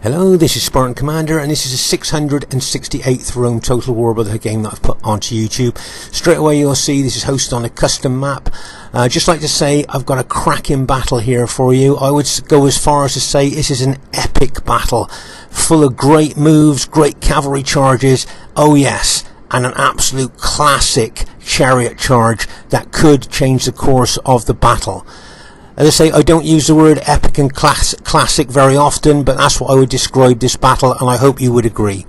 Hello, this is Spartan Commander, and this is the 668th Rome Total War Brotherhood game that I've put onto YouTube. Straight away you'll see this is hosted on a custom map. Just like to say, I've got a cracking battle here for you. I would go as far as to say this is an epic battle, full of great moves, great cavalry charges, oh yes, and an absolute classic chariot charge that could change the course of the battle. As I say, I don't use the word epic and classic very often, but that's what I would describe this battle, and I hope you would agree.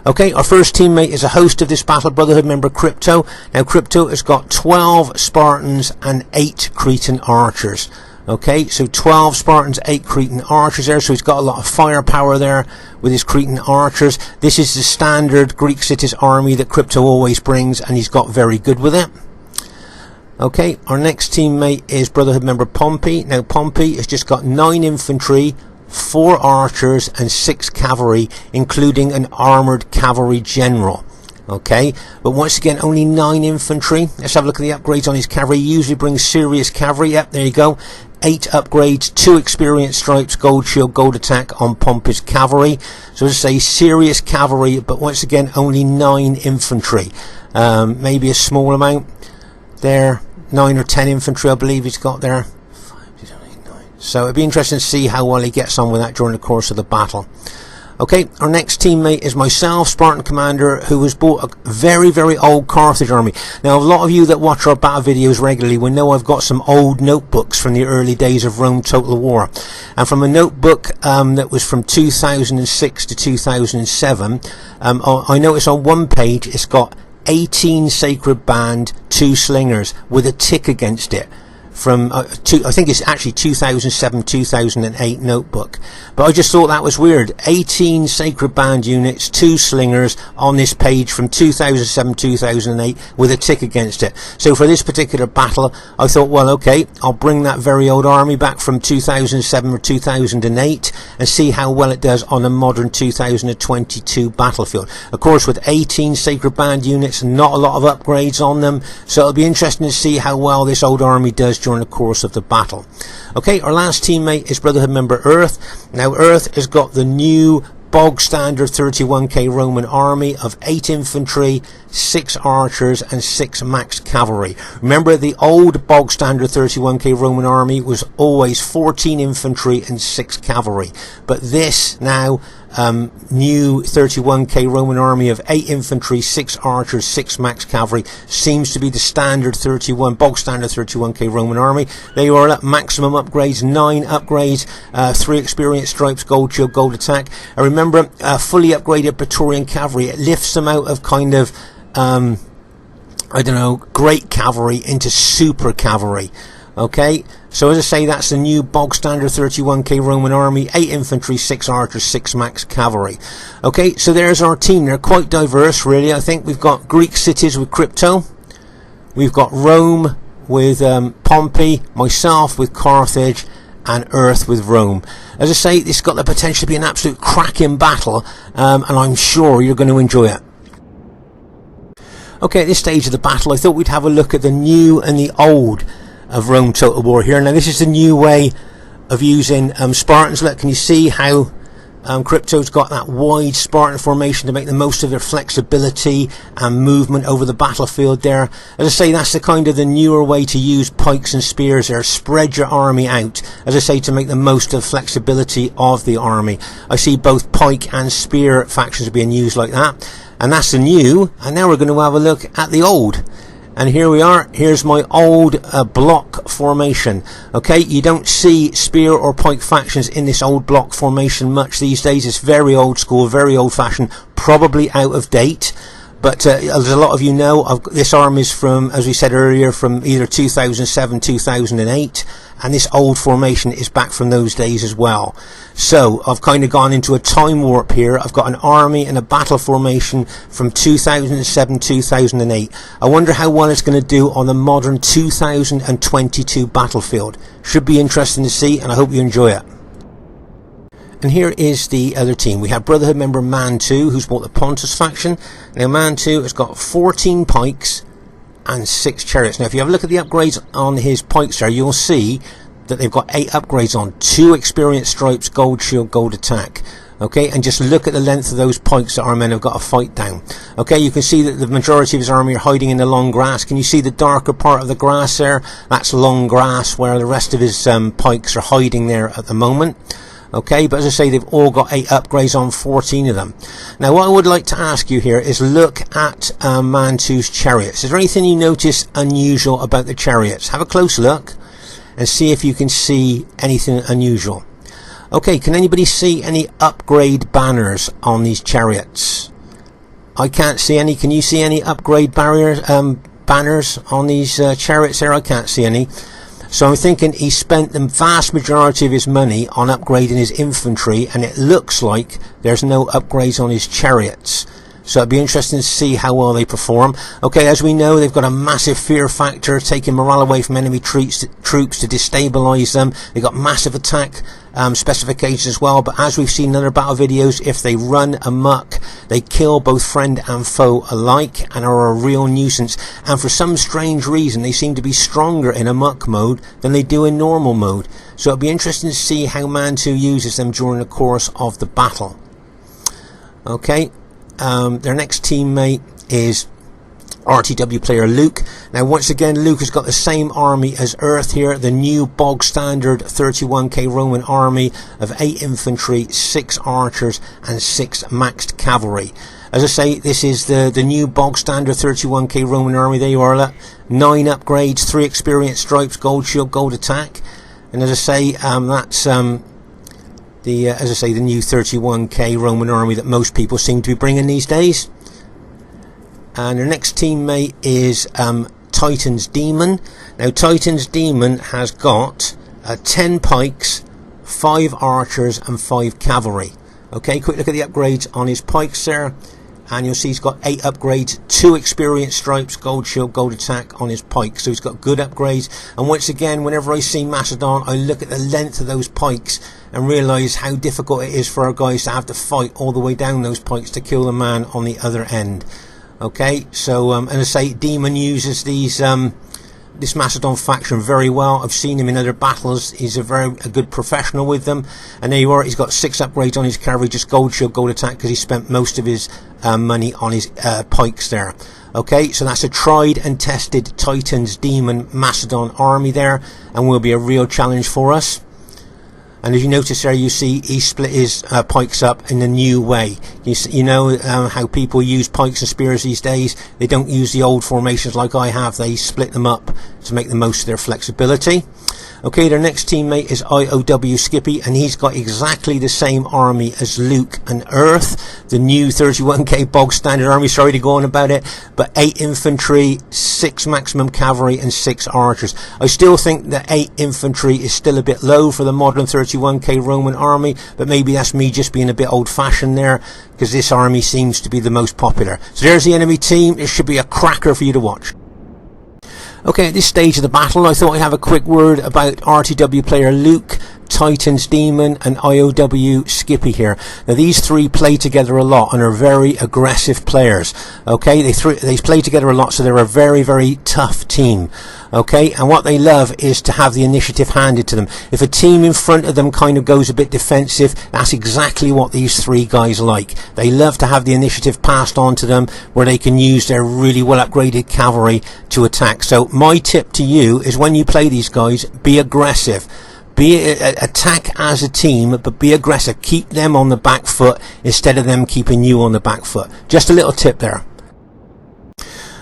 Okay, our first teammate is a host of this battle, Brotherhood member Crypto. Now, Crypto has got 12 Spartans and 8 Cretan archers. Okay, so 12 Spartans, 8 Cretan archers there, so he's got a lot of firepower there with his Cretan archers. This is the standard Greek cities army that Crypto always brings, and he's got very good with it. Okay, our next teammate is Brotherhood member Pompey. Now, Pompey has just got 9 infantry, 4 archers and 6 cavalry, including an armoured cavalry general. Okay, but once again, only 9 infantry. Let's have a look at the upgrades on his cavalry. He usually brings serious cavalry. Yep, there you go. 8 upgrades, 2 experience stripes, gold shield, gold attack on Pompey's cavalry. So as I say, serious cavalry, but once again, only 9 infantry. Maybe a small amount there. 9 or 10 infantry, I believe he's got there. 5, 6, 7, 8, 9. So it'd be interesting to see how well he gets on with that during the course of the battle. Okay, our next teammate is myself, Spartan Commander, who has bought a very, very old Carthage army. Now, a lot of you that watch our battle videos regularly will know I've got some old notebooks from the early days of Rome Total War. And from a notebook that was from 2006 to 2007, I noticed on one page it's got 18 sacred band, 2 slingers with a tick against it from I think it's actually 2007-2008 notebook, but I just thought that was weird. 18 sacred band units, 2 slingers on this page from 2007-2008 with a tick against it. So for this particular battle I thought, well, okay, I'll bring that very old army back from 2007 or 2008 and see how well it does on a modern 2022 battlefield. Of course, with 18 sacred band units, not a lot of upgrades on them, so it'll be interesting to see how well this old army does during the course of the battle. Okay, our last teammate is Brotherhood member Earth. Now, Earth has got the new bog standard 31k Roman army of 8 infantry, 6 archers and 6 max cavalry. Remember, the old bog standard 31k Roman army was always 14 infantry and 6 cavalry, but this now new 31k Roman army of 8 infantry, 6 archers, 6 max cavalry seems to be the standard bog standard 31k Roman army. They are at maximum upgrades, 9 upgrades, 3 experience stripes, gold shield, gold attack. And remember, fully upgraded Praetorian cavalry, it lifts them out of kind of I don't know, great cavalry into super cavalry. Okay, so as I say, that's the new bog standard 31k Roman army, 8 infantry, 6 archers, 6 max cavalry. Okay, so there's our team. They're quite diverse, really. I think we've got Greek cities with Crypto, we've got Rome with Pompey, myself with Carthage, and Earth with Rome. As I say, this has got the potential to be an absolute cracking battle, and I'm sure you're going to enjoy it. Okay, at this stage of the battle, I thought we'd have a look at the new and the old of Rome Total War here. Now, this is the new way of using Spartans. Look, can you see how Crypto's got that wide Spartan formation to make the most of their flexibility and movement over the battlefield there. As I say, that's the kind of the newer way to use pikes and spears there. Spread your army out, as I say, to make the most of flexibility of the army. I see both pike and spear factions being used like that. And that's the new, and now we're going to have a look at the old. And here we are. Here's my old block formation. Okay, you don't see spear or pike factions in this old block formation much these days. It's very old school, very old fashioned, probably out of date. But as a lot of you know, this army is from, as we said earlier, from either 2007, 2008, and this old formation is back from those days as well. So I've kind of gone into a time warp here. I've got an army and a battle formation from 2007, 2008. I wonder how well it's going to do on the modern 2022 battlefield. Should be interesting to see, and I hope you enjoy it. And here is the other team. We have Brotherhood member MANTU, who's bought the Pontus faction. Now, MANTU has got 14 pikes and 6 chariots. Now, if you have a look at the upgrades on his pikes there, you'll see that they've got 8 upgrades on. 2 experience stripes, gold shield, gold attack. Okay, and just look at the length of those pikes that our men have got to fight down. Okay, you can see that the majority of his army are hiding in the long grass. Can you see the darker part of the grass there? That's long grass, where the rest of his pikes are hiding there at the moment. Okay, but as I say, they've all got 8 upgrades on 14 of them. Now, what I would like to ask you here is look at MANTU's chariots. Is there anything you notice unusual about the chariots? Have a close look and see if you can see anything unusual. Okay, can anybody see any upgrade banners on these chariots? I can't see any. Can you see any upgrade banners on these chariots there? I can't see any. So I'm thinking he spent the vast majority of his money on upgrading his infantry, and it looks like there's no upgrades on his chariots. So it'd be interesting to see how well they perform. Okay, as we know, they've got a massive fear factor, taking morale away from enemy troops to destabilise them. They've got massive attack specifications as well, but as we've seen in other battle videos, if they run amok, they kill both friend and foe alike and are a real nuisance. And for some strange reason, they seem to be stronger in amok mode than they do in normal mode. So it'll be interesting to see how MANTU uses them during the course of the battle. Okay. Their next teammate is RTW player Luke. Now once again, Luke has got the same army as Earth here, the new bog standard 31k Roman army of 8 infantry, 6 archers and 6 maxed cavalry. As I say, this is the new bog standard 31k Roman army. There you are, look. 9 upgrades, 3 experience stripes, gold shield, gold attack. And as I say, that's the new 31k Roman army that most people seem to be bringing these days. And their next teammate is Titan's Demon. Now Titan's Demon has got 10 pikes, 5 archers and 5 cavalry. Okay, quick look at the upgrades on his pikes there, and you'll see he's got 8 upgrades, 2 experience stripes, gold shield, gold attack on his pikes. So he's got good upgrades. And once again, whenever I see Macedon, I look at the length of those pikes and realise how difficult it is for our guys to have to fight all the way down those pikes to kill the man on the other end. Okay, so and I say, Demon uses these this Macedon faction very well. I've seen him in other battles. He's a good professional with them. And there you are, he's got 6 upgrades on his cavalry, just gold shield, gold attack, because he spent most of his money on his pikes there. Okay, so that's a tried and tested Titan's Demon Macedon army there, and will be a real challenge for us. And as you notice there, you see he split his pikes up in a new way. You know how people use pikes and spears these days. They don't use the old formations like I have. They split them up to make the most of their flexibility. Okay, their next teammate is IOW Skippy, and he's got exactly the same army as Luke and Earth, the new 31k bog standard army. Sorry to go on about it, but 8 infantry, 6 maximum cavalry and 6 archers. I still think that 8 infantry is still a bit low for the modern 31k Roman army, but maybe that's me just being a bit old-fashioned there, because this army seems to be the most popular. So there's the enemy team. It should be a cracker for you to watch. Okay, at this stage of the battle, I thought I'd have a quick word about RTW player Luke, Titan's Demon and IOW Skippy here. Now these 3 play together a lot and are very aggressive players. Okay, they play together a lot, so they're a very, very tough team. Okay, and what they love is to have the initiative handed to them. If a team in front of them kind of goes a bit defensive, that's exactly what these 3 guys like. They love to have the initiative passed on to them, where they can use their really well upgraded cavalry to attack. So my tip to you is, when you play these guys, be aggressive. Attack as a team, but be aggressive. Keep them on the back foot instead of them keeping you on the back foot. Just a little tip there.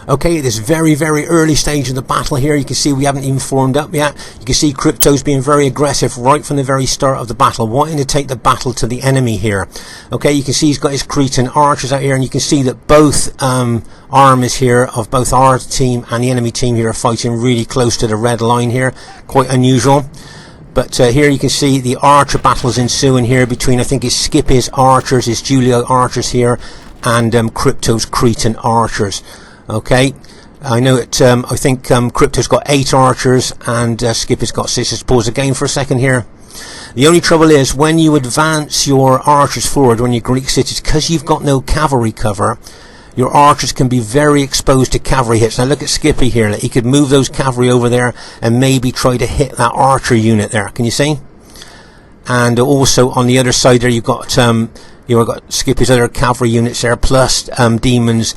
Okay, this very, very early stage of the battle here, you can see we haven't even formed up yet. You can see Crypto's being very aggressive right from the very start of the battle, wanting to take the battle to the enemy here. Okay, you can see he's got his Cretan archers out here, and you can see that both armies here of both our team and the enemy team here are fighting really close to the red line here. Quite unusual. But here you can see the archer battles ensuing here between, I think it's Skippy's archers, his Julio archers here, and Crypto's Cretan archers. Okay, I know it. I think Crypto's got 8 archers and Skippy's got 6. Let's pause again for a second here. The only trouble is, when you advance your archers forward, when you Greek cities, because you've got no cavalry cover, your archers can be very exposed to cavalry hits. Now look at Skippy here. He could move those cavalry over there and maybe try to hit that archer unit there. Can you see? and also on the other side there you've got Skippy's other cavalry units there, plus Demon's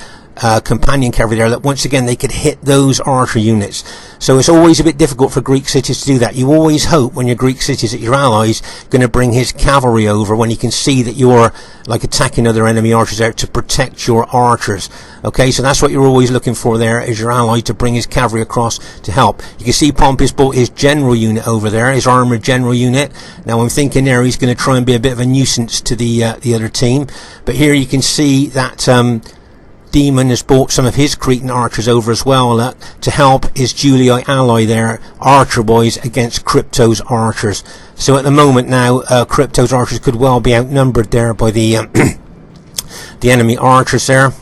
companion cavalry there, that once again they could hit those archer units. So it's always a bit difficult for Greek cities to do that. You always hope when your Greek cities that your allies going to bring his cavalry over when he can see that you're like attacking other enemy archers there to protect your archers. Okay, so that's what you're always looking for there, is your ally to bring his cavalry across to help. You can see Pompey's brought his general unit over there, his armoured general unit. Now I'm thinking there he's going to try and be a bit of a nuisance to the other team, but here you can see that Demon has brought some of his Cretan archers over as well to help his Julii ally there, archer boys, against Crypto's archers. So at the moment now, Crypto's archers could well be outnumbered there by the the enemy archers there.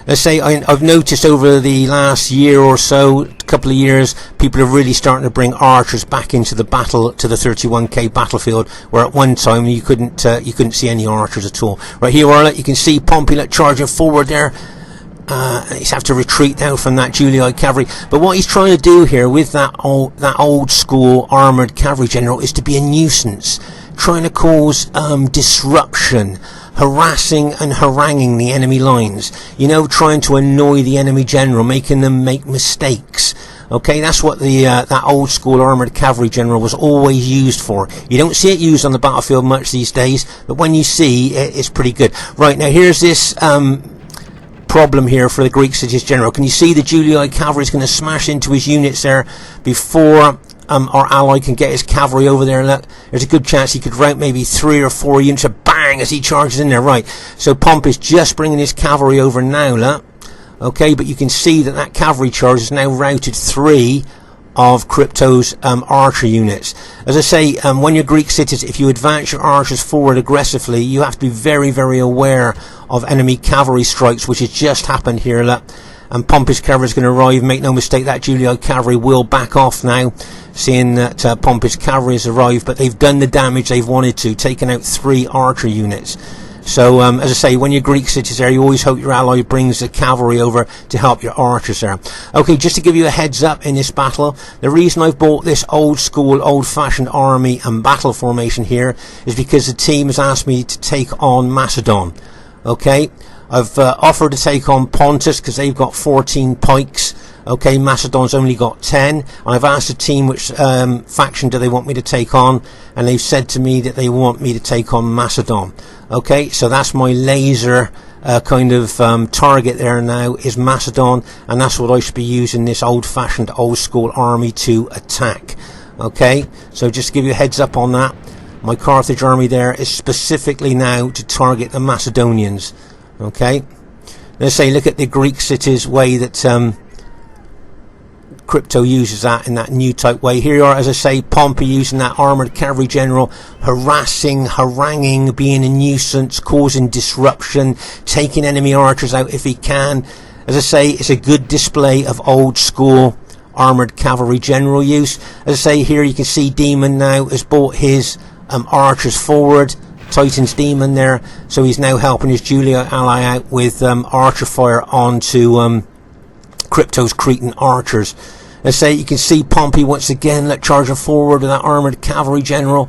Let's say I've noticed over the last year or so, couple of years, people are really starting to bring archers back into the battle, to the 31k battlefield, where at one time you couldn't see any archers at all. Right here, you can see Pompey charging forward there. He's have to retreat now from that Julii cavalry. But what he's trying to do here with that old school armoured cavalry general is to be a nuisance, trying to cause disruption, harassing and haranguing the enemy lines, trying to annoy the enemy general, making them make mistakes. Okay, that's what that old school armoured cavalry general was always used for. You don't see it used on the battlefield much these days, but when you see it, it's pretty good. Right, now here's this problem here for the Greek cities general. Can you see the Julii cavalry is going to smash into his units there before our ally can get his cavalry over there? Look, there's a good chance he could rout maybe 3 or 4 units of bang as he charges in there. Right, so Pompey's just bringing his cavalry over now, look. Okay, but you can see that cavalry charge has now routed 3 of Crypto's archer units. As I say, when you're Greek cities, if you advance your archers forward aggressively, you have to be very, very aware of enemy cavalry strikes, which has just happened here, look. And Pompey's cavalry is going to arrive. Make no mistake, that Julii cavalry will back off now, seeing that Pompey's cavalry has arrived, but they've done the damage they've wanted to, taking out 3 archer units. So, as I say, when you're Greek cities there, you always hope your ally brings the cavalry over to help your archers there. Okay, just to give you a heads up in this battle, the reason I've bought this old school, old-fashioned army and battle formation here is because the team has asked me to take on Macedon. Okay, I've offered to take on Pontus because they've got 14 pikes. Okay, Macedon's only got 10. And I've asked the team which faction do they want me to take on, and they've said to me that they want me to take on Macedon. Okay, so that's my laser kind of target there now, is Macedon, and that's what I should be using this old-fashioned, old-school army to attack. Okay, so just to give you a heads up on that, my Carthage army there is specifically now to target the Macedonians. Okay, let's say look at the Greek cities way that Crypto uses that in that new type way. Here you are, as I say, Pompey using that armoured cavalry general, harassing, haranguing, being a nuisance, causing disruption, taking enemy archers out if he can. As I say, it's a good display of old school armoured cavalry general use. As I say, here you can see Demon now has brought his archers forward. Titan's Demon there, so he's now helping his Julii ally out with archer fire onto Crypto's Cretan archers. Let's say you can see Pompey once again charging forward with that armoured cavalry general,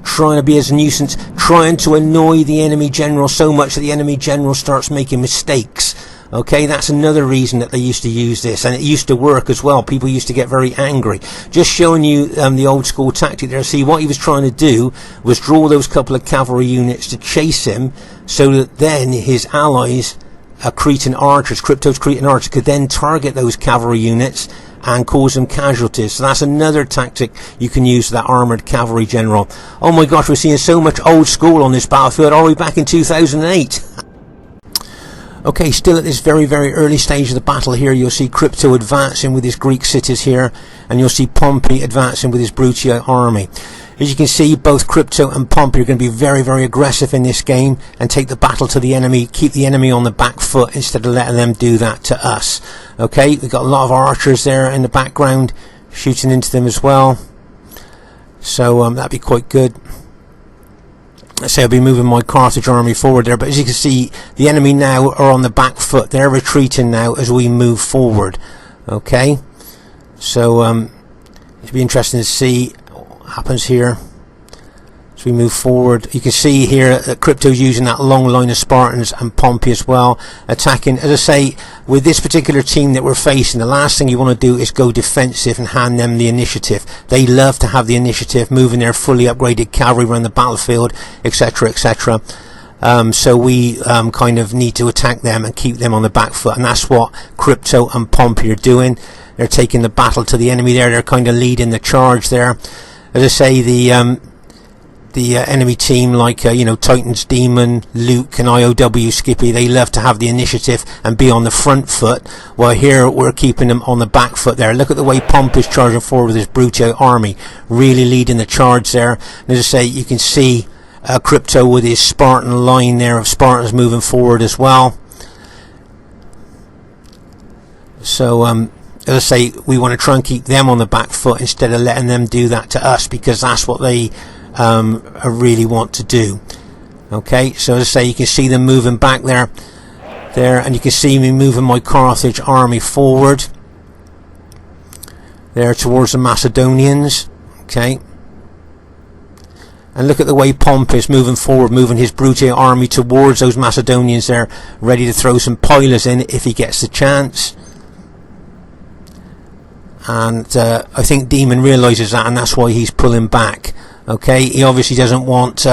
trying to be as a nuisance, trying to annoy the enemy general so much that the enemy general starts making mistakes. Okay, that's another reason that they used to use this, and it used to work as well. People used to get very angry. Just showing you the old school tactic there. See, what he was trying to do was draw those couple of cavalry units to chase him, so that then his allies, Cretan archers, Crypto's Cretan archers, could then target those cavalry units and cause them casualties. So that's another tactic you can use, that armoured cavalry general. Oh my gosh, we're seeing so much old school on this battlefield. Are we back in 2008? Okay, still at this very, very early stage of the battle here, you'll see Crypto advancing with his Greek cities here, and you'll see Pompey advancing with his Brutii army. As you can see, both Crypto and Pompey are going to be very, very aggressive in this game and take the battle to the enemy, keep the enemy on the back foot instead of letting them do that to us. Okay, we've got a lot of archers there in the background shooting into them as well, so that'd be quite good. Let's say I'll be moving my Carthage army forward there, but as you can see, the enemy now are on the back foot. They're retreating now as we move forward. Okay, so it'll be interesting to see happens here as we move forward. You can see here that Crypto's using that long line of Spartans and Pompey as well, attacking. As I say, with this particular team that we're facing, the last thing you want to do is go defensive and hand them the initiative. They love to have the initiative, moving their fully upgraded cavalry around the battlefield, etc., etc. So we kind of need to attack them and keep them on the back foot, and that's what Crypto and Pompey are doing. They're taking the battle to the enemy there. They're kind of leading the charge there. As I say, the enemy team, like Titans, Demon, Luke and IOW Skippy, they love to have the initiative and be on the front foot, while here we're keeping them on the back foot there. Look at the way Pompey's charging forward with his Brutio army, really leading the charge there. And as I say, you can see Crypto with his Spartan line there of Spartans moving forward as well. So as I say, we want to try and keep them on the back foot instead of letting them do that to us, because that's what they really want to do. Okay, so as I say, you can see them moving back there, and you can see me moving my Carthage army forward there towards the Macedonians. Okay, and look at the way Pompey's moving forward, moving his Brutio army towards those Macedonians there, ready to throw some pilers in if he gets the chance. And I think Demon realises that, and that's why he's pulling back. Okay, he obviously doesn't want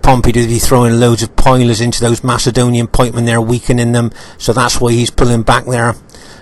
Pompey to be throwing loads of pilers into those Macedonian pikemen there, weakening them, so that's why he's pulling back there.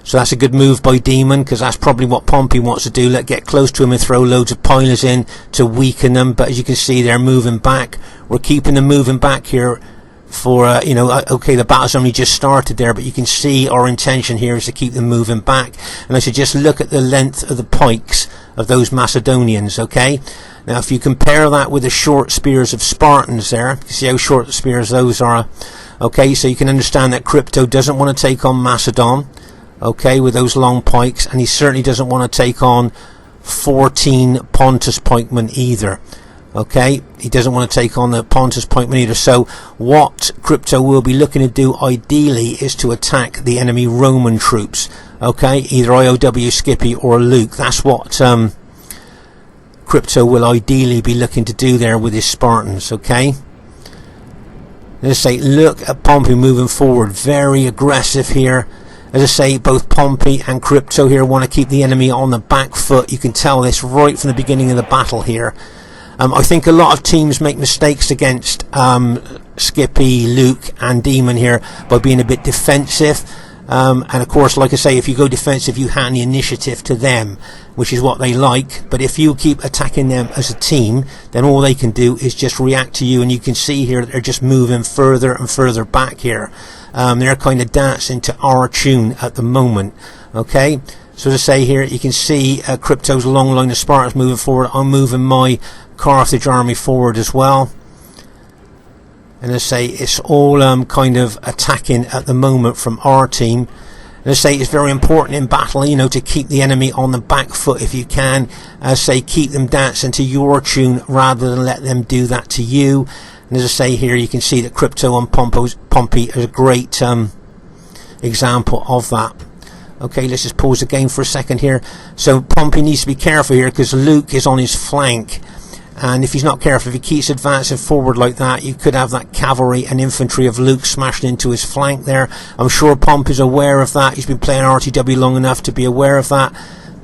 So that's a good move by Demon, because that's probably what Pompey wants to do. Get close to him and throw loads of pilers in to weaken them. But as you can see, they're moving back. We're keeping them moving back here for okay, the battle's only just started there, but you can see our intention here is to keep them moving back. And I should just look at the length of the pikes of those Macedonians. Okay, now if you compare that with the short spears of Spartans there, you see how short the spears those are. Okay, so you can understand that Crypto doesn't want to take on Macedon, okay, with those long pikes, and he certainly doesn't want to take on 14 Pontus pikemen either. Okay, he doesn't want to take on the Pontus pikemen either. So what Crypto will be looking to do ideally is to attack the enemy Roman troops. Okay, either IOW Skippy or Luke. That's what Crypto will ideally be looking to do there with his Spartans. Okay, let's say, look at Pompey moving forward, very aggressive here. As I say, both Pompey and Crypto here want to keep the enemy on the back foot. You can tell this right from the beginning of the battle here. I think a lot of teams make mistakes against Skippy, Luke and Demon here by being a bit defensive. And of course, like I say, if you go defensive, you hand the initiative to them, which is what they like. But if you keep attacking them as a team, then all they can do is just react to you. And you can see here that they're just moving further and further back here. They're kind of dancing to our tune at the moment. Okay, so to say here, you can see Crypto's long line of Spartans moving forward. I'm moving my Carthage army forward as well. And as I say, it's all kind of attacking at the moment from our team. And as I say, it's very important in battle, to keep the enemy on the back foot if you can. As I say, keep them dancing to your tune rather than let them do that to you. And as I say here, you can see that Crypto and Pompey is a great example of that. Okay, let's just pause the game for a second here. So Pompey needs to be careful here because Luke is on his flank. And if he's not careful, if he keeps advancing forward like that, you could have that cavalry and infantry of Luke smashed into his flank there. I'm sure Pompey's aware of that. He's been playing RTW long enough to be aware of that.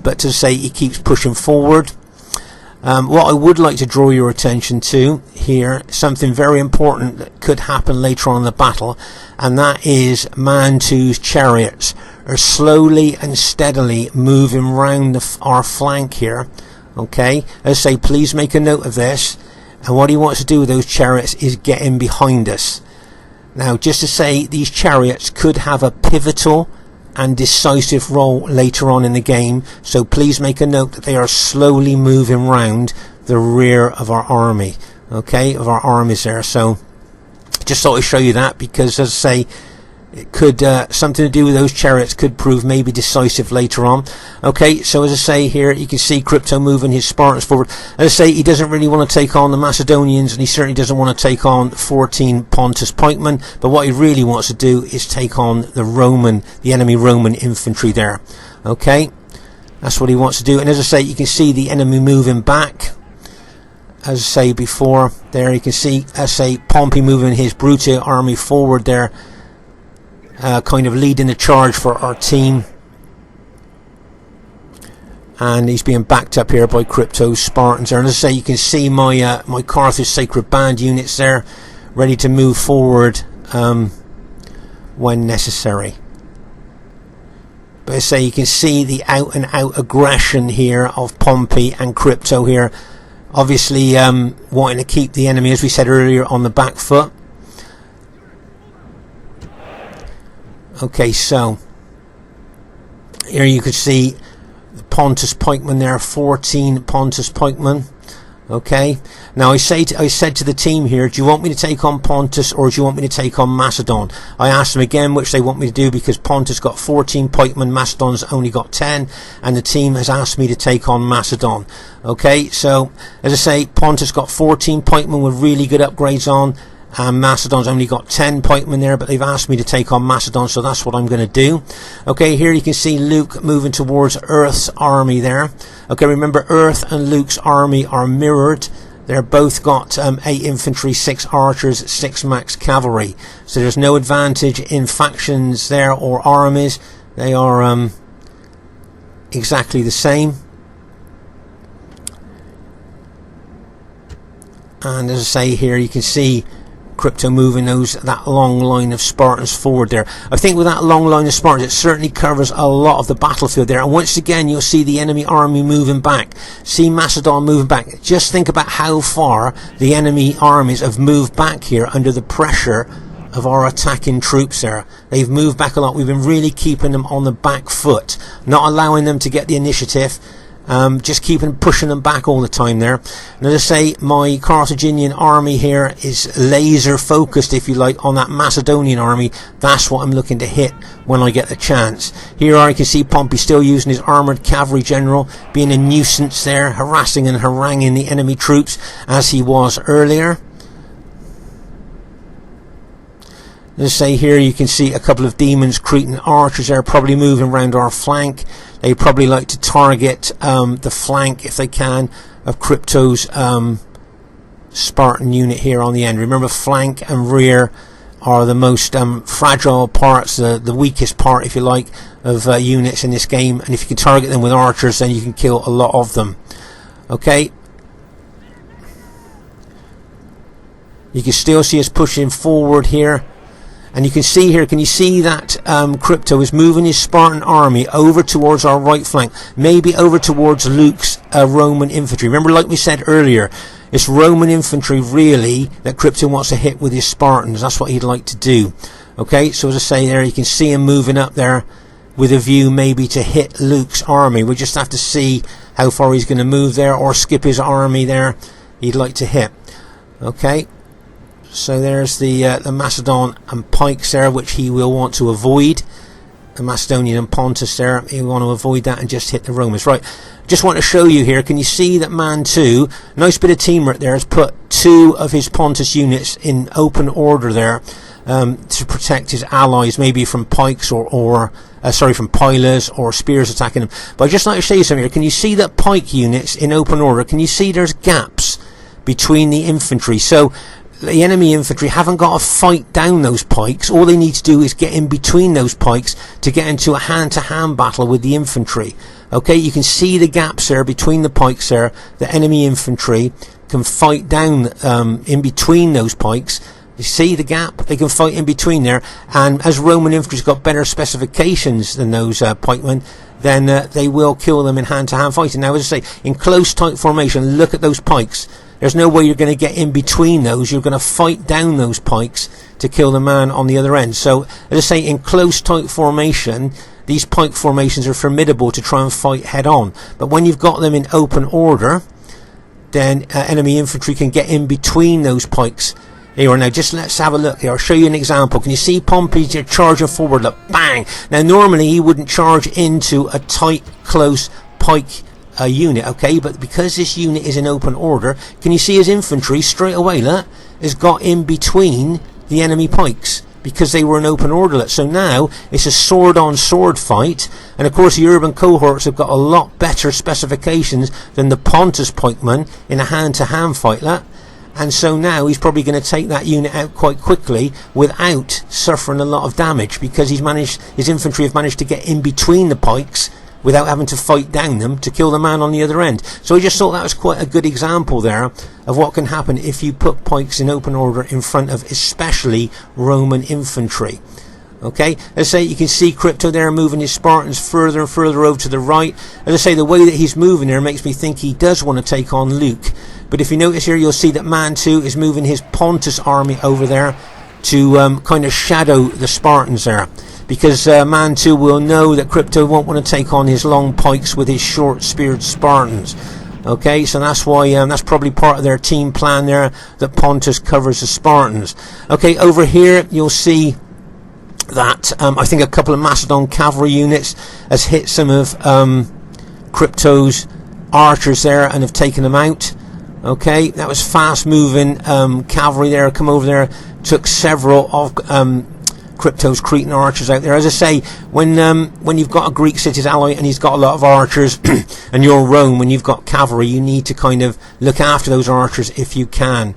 But to say, he keeps pushing forward. What I would like to draw your attention to here, something very important that could happen later on in the battle, and that is MANTU's chariots are slowly and steadily moving round our flank here. Okay, as I say, please make a note of this. And what he wants to do with those chariots is get in behind us. Now, just to say, these chariots could have a pivotal and decisive role later on in the game, so please make a note that they are slowly moving round the rear of our army, okay, of our armies there. So just thought I'd show you that, because as I say, it could something to do with those chariots could prove maybe decisive later on. Okay, so as I say here, you can see Crypto moving his Spartans forward. As I say, he doesn't really want to take on the Macedonians, and he certainly doesn't want to take on 14 Pontus pikemen, but what he really wants to do is take on the enemy Roman infantry there. Okay, That's what he wants to do. And as I say, you can see the enemy moving back. As I say before, there you can see, as I say, Pompey moving his brutal army forward there, kind of leading the charge for our team. And he's being backed up here by Crypto's Spartans there. And as I say, you can see my my Carthage Sacred Band units there, ready to move forward when necessary. But as I say, you can see the out and out aggression here of Pompey and Crypto here, obviously wanting to keep the enemy, as we said earlier, on the back foot. Okay, so here you can see the Pontus pikemen there, 14 Pontus pikemen. Okay, now I said to the team here, do you want me to take on Pontus or do you want me to take on Macedon? I asked them again which they want me to do, because Pontus got 14 pikemen, Macedon's only got 10, and the team has asked me to take on Macedon. Okay, so as I say, Pontus got 14 pikemen with really good upgrades on, and Macedon's only got 10 pikemen there, but they've asked me to take on Macedon, so that's what I'm going to do. Okay, here you can see Luke moving towards Earth's army there. Okay, remember, Earth and Luke's army are mirrored. They're both got 8 infantry, 6 archers, 6 max cavalry. So there's no advantage in factions there or armies. They are exactly the same. And as I say here, you can see Crypto moving that long line of Spartans forward there. I think with that long line of Spartans, it certainly covers a lot of the battlefield there. And once again, you'll see the enemy army moving back. See Macedon moving back. Just think about how far the enemy armies have moved back here under the pressure of our attacking troops there. They've moved back a lot. We've been really keeping them on the back foot, not allowing them to get the initiative. Just pushing them back all the time there. And as I say, my Carthaginian army here is laser focused, if you like, on that Macedonian army. That's what I'm looking to hit when I get the chance. Here you can see Pompey still using his armoured cavalry general, being a nuisance there, harassing and haranguing the enemy troops as he was earlier. As I say, here you can see a couple of demons, Cretan archers there, probably moving around our flank. They probably like to target the flank, if they can, of Crypto's Spartan unit here on the end. Remember, flank and rear are the most fragile parts, the weakest part, if you like, of units in this game. And if you can target them with archers, then you can kill a lot of them. Okay. You can still see us pushing forward here. And you can see here, can you see that Crypto is moving his Spartan army over towards our right flank, maybe over towards Luke's Roman infantry. Remember, like we said earlier, it's Roman infantry really that Crypto wants to hit with his Spartans. That's what he'd like to do. Okay, so as I say there, you can see him moving up there with a view maybe to hit Luke's army. We just have to see how far he's going to move there, or skip his army there he'd like to hit. Okay. So there's the Macedon and pikes there, which he will want to avoid. The Macedonian and Pontus there, he'll want to avoid that and just hit the Romans. Right, just want to show you here, can you see that MANTU, nice bit of teamwork there, has put 2 of his Pontus units in open order there to protect his allies, maybe from pikes or from pilers or spears attacking them. But I'd just like to show you something here. Can you see that pike units in open order? Can you see there's gaps between the infantry? So the enemy infantry haven't got to fight down those pikes. All they need to do is get in between those pikes to get into a hand-to-hand battle with the infantry. Okay, you can see the gaps there between the pikes there. The enemy infantry can fight down in between those pikes. You see the gap? They can fight in between there. And as Roman infantry's got better specifications than those pikemen, then they will kill them in hand-to-hand fighting. Now, as I say, in close, tight formation, look at those pikes. There's no way you're going to get in between those. You're going to fight down those pikes to kill the man on the other end. So, as I say, in close, tight formation, these pike formations are formidable to try and fight head on. But when you've got them in open order, then enemy infantry can get in between those pikes. Here, now just let's have a look here. I'll show you an example. Can you see Pompey charging forward? Look, bang! Now, normally he wouldn't charge into a tight, close pike unit, okay, but because this unit is in open order, can you see his infantry straight away, look, has got in between the enemy pikes, because they were an open orderlet. So now it's a sword-on-sword fight, and of course the urban cohorts have got a lot better specifications than the Pontus pikeman in a hand-to-hand fightlet. And so now he's probably going to take that unit out quite quickly without suffering a lot of damage, because his infantry have managed to get in between the pikes without having to fight down them to kill the man on the other end. So I just thought that was quite a good example there of what can happen if you put pikes in open order in front of especially Roman infantry. Okay, as I say, you can see Crypto there moving his Spartans further and further over to the right. As I say, the way that he's moving there makes me think he does want to take on Luke. But if you notice here, you'll see that MANTU is moving his Pontus army over there to kind of shadow the Spartans there. Because MANTU will know that Crypto won't want to take on his long pikes with his short-speared Spartans. Okay, so that's why that's probably part of their team plan there, that Pontus covers the Spartans. Okay, over here you'll see that I think a couple of Macedon cavalry units has hit some of Crypto's archers there and have taken them out. Okay, that was fast moving cavalry there, come over there, took several of Crypto's Cretan archers out there. As I say, when you've got a Greek city's ally and he's got a lot of archers and you're Rome, when you've got cavalry, you need to kind of look after those archers if you can.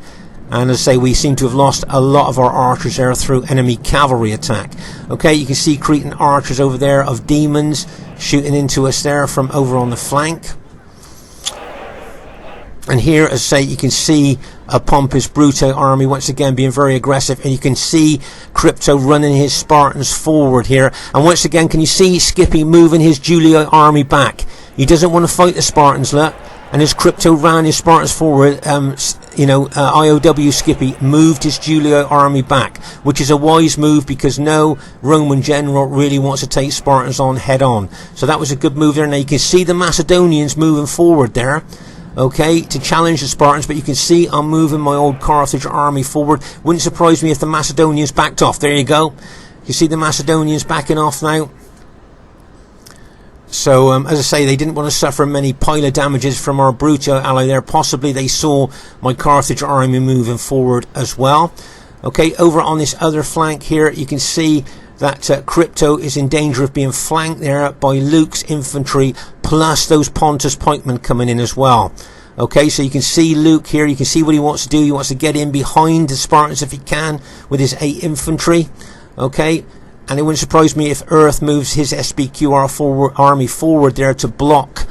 And as I say, we seem to have lost a lot of our archers there through enemy cavalry attack. Okay, you can see Cretan archers over there of demons shooting into us there from over on the flank. And here, as I say, you can see Pompey's Brute army once again being very aggressive, and you can see Crypto running his Spartans forward here. And once again, can you see Skippy moving his Julii army back? He doesn't want to fight the Spartans, look. And as Crypto ran his Spartans forward, IOW Skippy moved his Julii army back, which is a wise move because no Roman general really wants to take Spartans on head on. So that was a good move there. Now you can see the Macedonians moving forward there, okay, to challenge the Spartans, but you can see I'm moving my old Carthage army forward. Wouldn't surprise me if the Macedonians backed off. There you go. You see the Macedonians backing off now. So, as I say, they didn't want to suffer many pilot damages from our Brute ally there. Possibly they saw my Carthage army moving forward as well. Okay, over on this other flank here, you can see that Crypto is in danger of being flanked there by Luke's infantry, plus those Pontus pikemen coming in as well. Okay, so you can see Luke here, you can see what he wants to do. He wants to get in behind the Spartans if he can with his 8 infantry. Okay, and it wouldn't surprise me if Earth moves his SBQR army forward there to block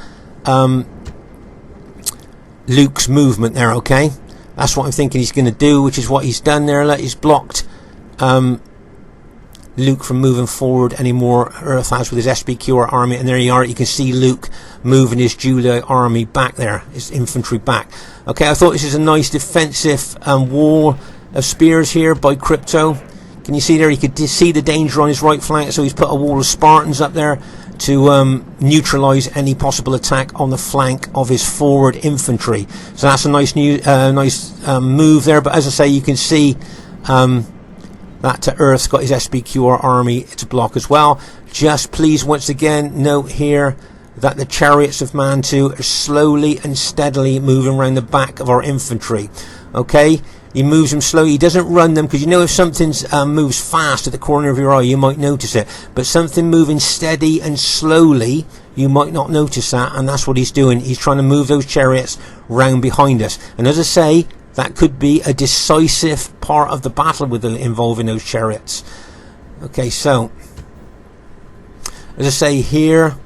Luke's movement there, okay? That's what I'm thinking he's going to do, which is what he's done there. He's blocked Luke from moving forward anymore. Earth has with his SBQR army, and there you are. You can see Luke moving his Julii army back there, his infantry back. Okay, I thought this is a nice defensive wall of spears here by Crypto. Can you see there? You could see the danger on his right flank, so he's put a wall of Spartans up there to neutralise any possible attack on the flank of his forward infantry. So that's a nice move there. But as I say, you can see that Earth's got his SBQR army to block as well. Just please once again note here that the chariots of MANTU are slowly and steadily moving around the back of our infantry. Okay, he moves them slowly. He doesn't run them, because you know if something moves fast at the corner of your eye, you might notice it. But something moving steady and slowly, you might not notice that, and that's what he's doing. He's trying to move those chariots round behind us. And as I say, that could be a decisive part of the battle with involving those chariots. Okay, so as I say here,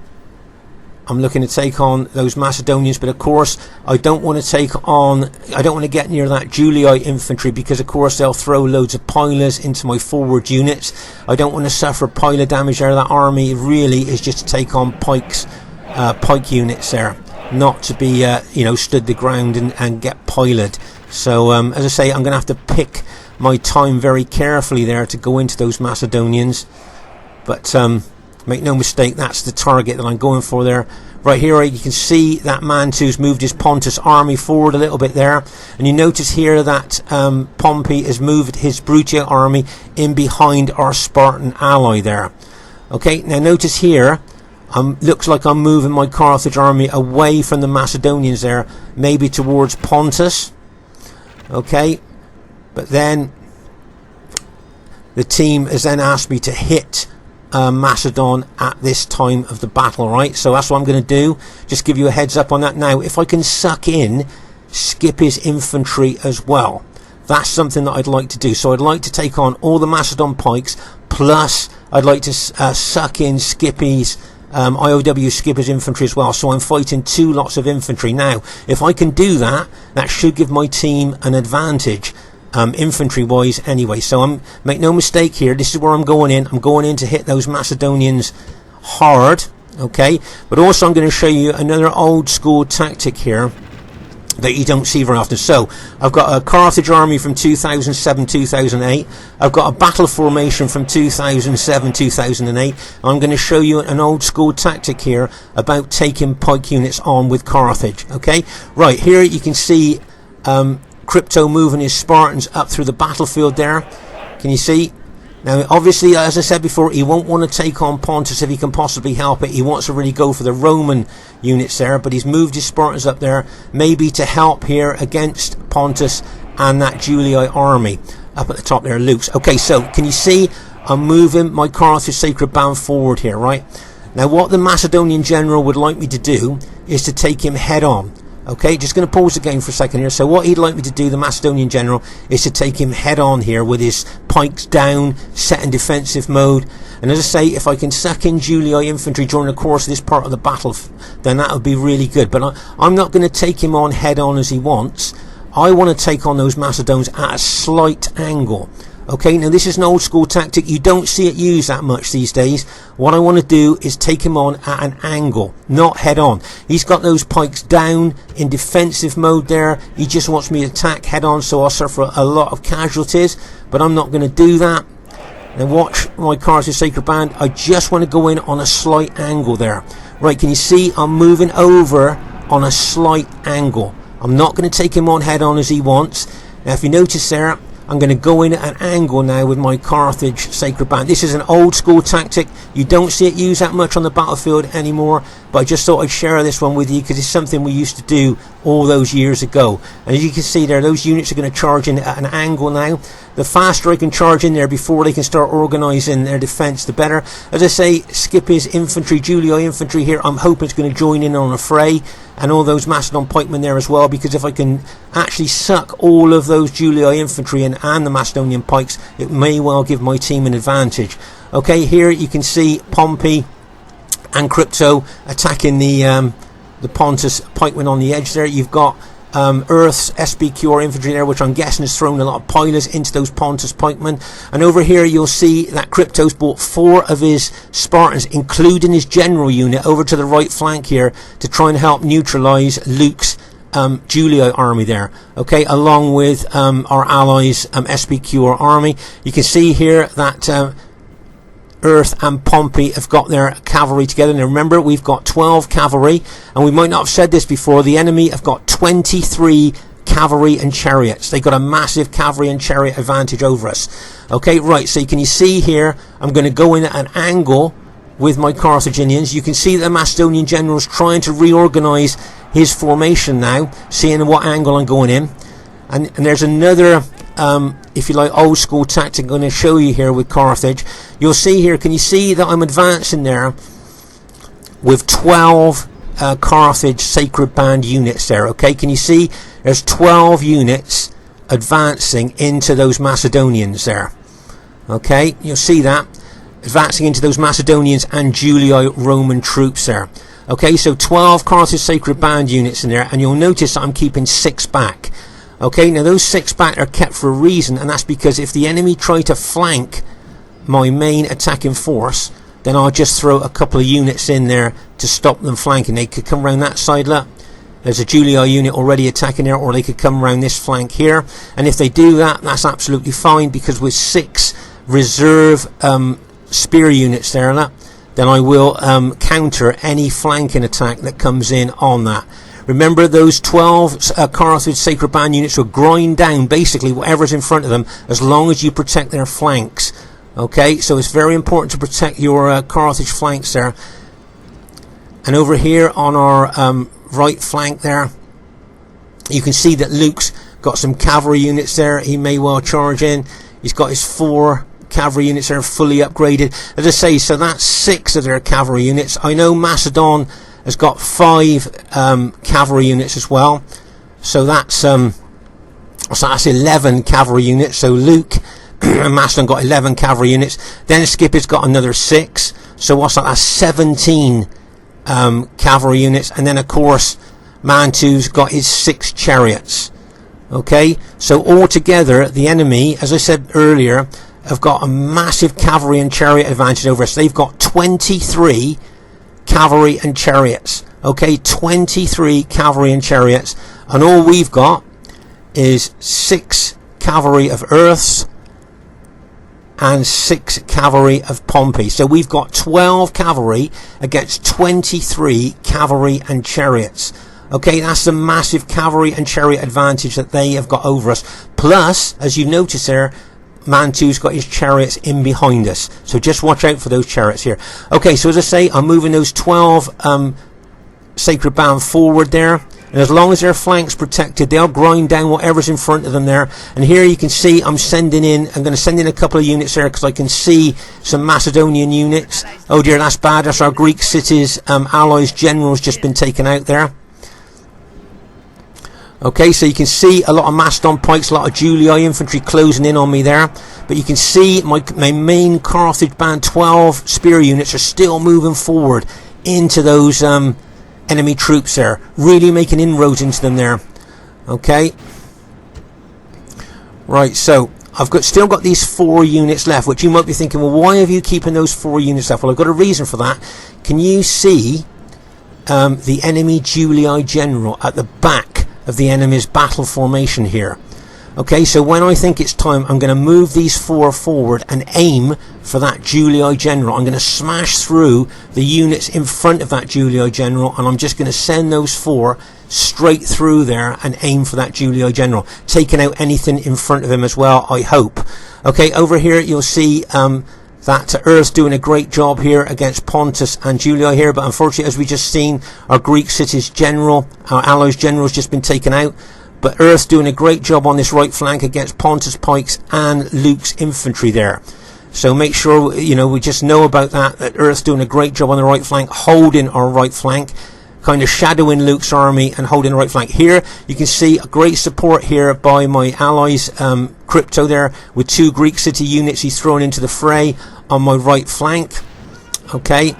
I'm looking to take on those Macedonians, but of course I don't want to get near that Julii infantry, because of course they'll throw loads of pilers into my forward units. I don't want to suffer pilot damage there. That army really is just to take on pike units there, not to be stood the ground and get piloted. So as I say, I'm going to have to pick my time very carefully there to go into those Macedonians, but make no mistake, that's the target that I'm going for there. Right here you can see that MANTU's moved his Pontus army forward a little bit there, and you notice here that Pompey has moved his Brute army in behind our Spartan ally there. Okay, now notice here, looks like I'm moving my Carthage army away from the Macedonians there, maybe towards Pontus. Okay, but then the team has then asked me to hit Macedon at this time of the battle, right? So that's what I'm going to do. Just give you a heads up on that. Now, if I can suck in SCIPPY's infantry as well, that's something that I'd like to do. So I'd like to take on all the Macedon pikes, plus I'd like to suck in SCIPPY's IOW SCIPPY's infantry as well. So I'm fighting two lots of infantry. Now, if I can do that, that should give my team an advantage. Infantry wise anyway. So make no mistake here, this is where I'm going in. I'm going in to hit those Macedonians hard, okay? But also I'm going to show you another old school tactic here that you don't see very often. So I've got a Carthage army from 2007-2008. I've got a battle formation from 2007-2008. I'm going to show you an old school tactic here about taking pike units on with Carthage, okay? Right, here you can see Crypto moving his Spartans up through the battlefield there. Can you see? Now, obviously, as I said before, he won't want to take on Pontus if he can possibly help it. He wants to really go for the Roman units there, but he's moved his Spartans up there, maybe to help here against Pontus and that Julii army up at the top there, Luke's. Okay, so can you see I'm moving my Carthage Sacred Band forward here, right? Now, what the Macedonian general would like me to do is to take him head on. Okay, just going to pause the game for a second here. So what he'd like me to do, the Macedonian general, is to take him head on here with his pikes down, set in defensive mode. And as I say, if I can suck in Julii infantry during the course of this part of the battle, then that would be really good. But I'm not going to take him on head on as he wants. I want to take on those Macedons at a slight angle. Okay, now this is an old school tactic. You don't see it used that much these days. What I want to do is take him on at an angle, not head on. He's got those pikes down in defensive mode there. He just wants me to attack head on, so I'll suffer a lot of casualties, but I'm not going to do that. Now watch my Carthage Sacred Band. I just want to go in on a slight angle there. Right, can you see I'm moving over on a slight angle. I'm not going to take him on head on as he wants. Now if you notice there, I'm going to go in at an angle now with my Carthage Sacred Band. This is an old school tactic. You don't see it used that much on the battlefield anymore, but I just thought I'd share this one with you because it's something we used to do all those years ago. And as you can see there, those units are going to charge in at an angle now. The faster I can charge in there before they can start organising their defence, the better. As I say, SCIPPY's infantry, Julii infantry here, I'm hoping it's going to join in on a fray, and all those Macedon pikemen there as well, because if I can actually suck all of those Julii infantry in and the Macedonian pikes, it may well give my team an advantage. Okay, here you can see Pompey and Crypto attacking the Pontus pikemen on the edge there. You've got Earth's SBQR infantry there, which I'm guessing has thrown a lot of pilers into those Pontus pikemen. And over here you'll see that Crypto's brought 4 of his Spartans, including his general unit, over to the right flank here to try and help neutralise Luke's Julii army there, okay, along with our allies' SBQR army. You can see here that Earth and Pompey have got their cavalry together. Now remember, we've got 12 cavalry, and we might not have said this before, the enemy have got 23 cavalry and chariots. They've got a massive cavalry and chariot advantage over us. Okay, right, so can you see here, I'm going to go in at an angle with my Carthaginians. You can see that the Macedonian general's trying to reorganise his formation now, seeing what angle I'm going in. And there's another if you like, old school tactic I'm going to show you here with Carthage. You'll see here, can you see that I'm advancing there with 12 Carthage Sacred Band units there, okay? Can you see there's 12 units advancing into those Macedonians there, okay? You'll see that advancing into those Macedonians and Julii Roman troops there. Okay, so 12 Carthage Sacred Band units in there, and you'll notice that I'm keeping 6 back. Okay, now those 6 back are kept for a reason, and that's because if the enemy try to flank my main attacking force, then I'll just throw a couple of units in there to stop them flanking. They could come around that side, look. There's a Julii unit already attacking there, or they could come around this flank here. And if they do that, that's absolutely fine, because with 6 reserve spear units there, look, then I will counter any flanking attack that comes in on that. Remember, those 12 Carthage Sacred Band units will grind down basically whatever's in front of them as long as you protect their flanks. Okay, so it's very important to protect your Carthage flanks there. And over here on our right flank there, you can see that Luke's got some cavalry units there. He may well charge in. He's got his 4 cavalry units are fully upgraded. As I say, so that's 6 of their cavalry units. I know Macedon has got 5 cavalry units as well. So that's 11 cavalry units. So Luke and Macedon got 11 cavalry units. Then Skippy's got another 6. So what's that? That's 17 cavalry units. And then of course Mantu's got his 6 chariots. Okay, so altogether the enemy, as I said earlier, have got a massive cavalry and chariot advantage over us. They've got 23 cavalry and chariots. Okay, 23 cavalry and chariots, and all we've got is 6 cavalry of earths and 6 cavalry of Pompey. So we've got 12 cavalry against 23 cavalry and chariots. Okay, that's the massive cavalry and chariot advantage that they have got over us. Plus, as you notice there, Mantu's got his chariots in behind us. So just watch out for those chariots here. Okay, so as I say, I'm moving those 12 Sacred Band forward there. And as long as their flank's protected, they'll grind down whatever's in front of them there. And here you can see I'm going to send in a couple of units there because I can see some Macedonian units. Oh dear, that's bad. That's our Greek cities, allies, generals just been taken out there. Okay, so you can see a lot of Macedon pikes, a lot of Julii infantry closing in on me there. But you can see my main Carthage band 12 spear units are still moving forward into those enemy troops there. Really making inroads into them there. Okay. Right, so I've still got these 4 units left, which you might be thinking, well, why have you keeping those 4 units left? Well, I've got a reason for that. Can you see the enemy Julii general at the back of the enemy's battle formation here? Okay, so when I think it's time, I'm going to move these 4 forward and aim for that Julii general. I'm going to smash through the units in front of that Julii general, and I'm just going to send those 4 straight through there and aim for that Julii general, taking out anything in front of him as well, I hope. Okay, over here you'll see that Earth's doing a great job here against Pontus and Julii here, but unfortunately, as we just seen, our Greek cities general, our allies general's just been taken out. But Earth's doing a great job on this right flank against Pontus pikes and Luke's infantry there. So make sure, we just know about that Earth's doing a great job on the right flank, holding our right flank, kind of shadowing Luke's army and holding the right flank. Here you can see a great support here by my allies, Crypto there, with 2 Greek city units he's thrown into the fray on my right flank. Okay.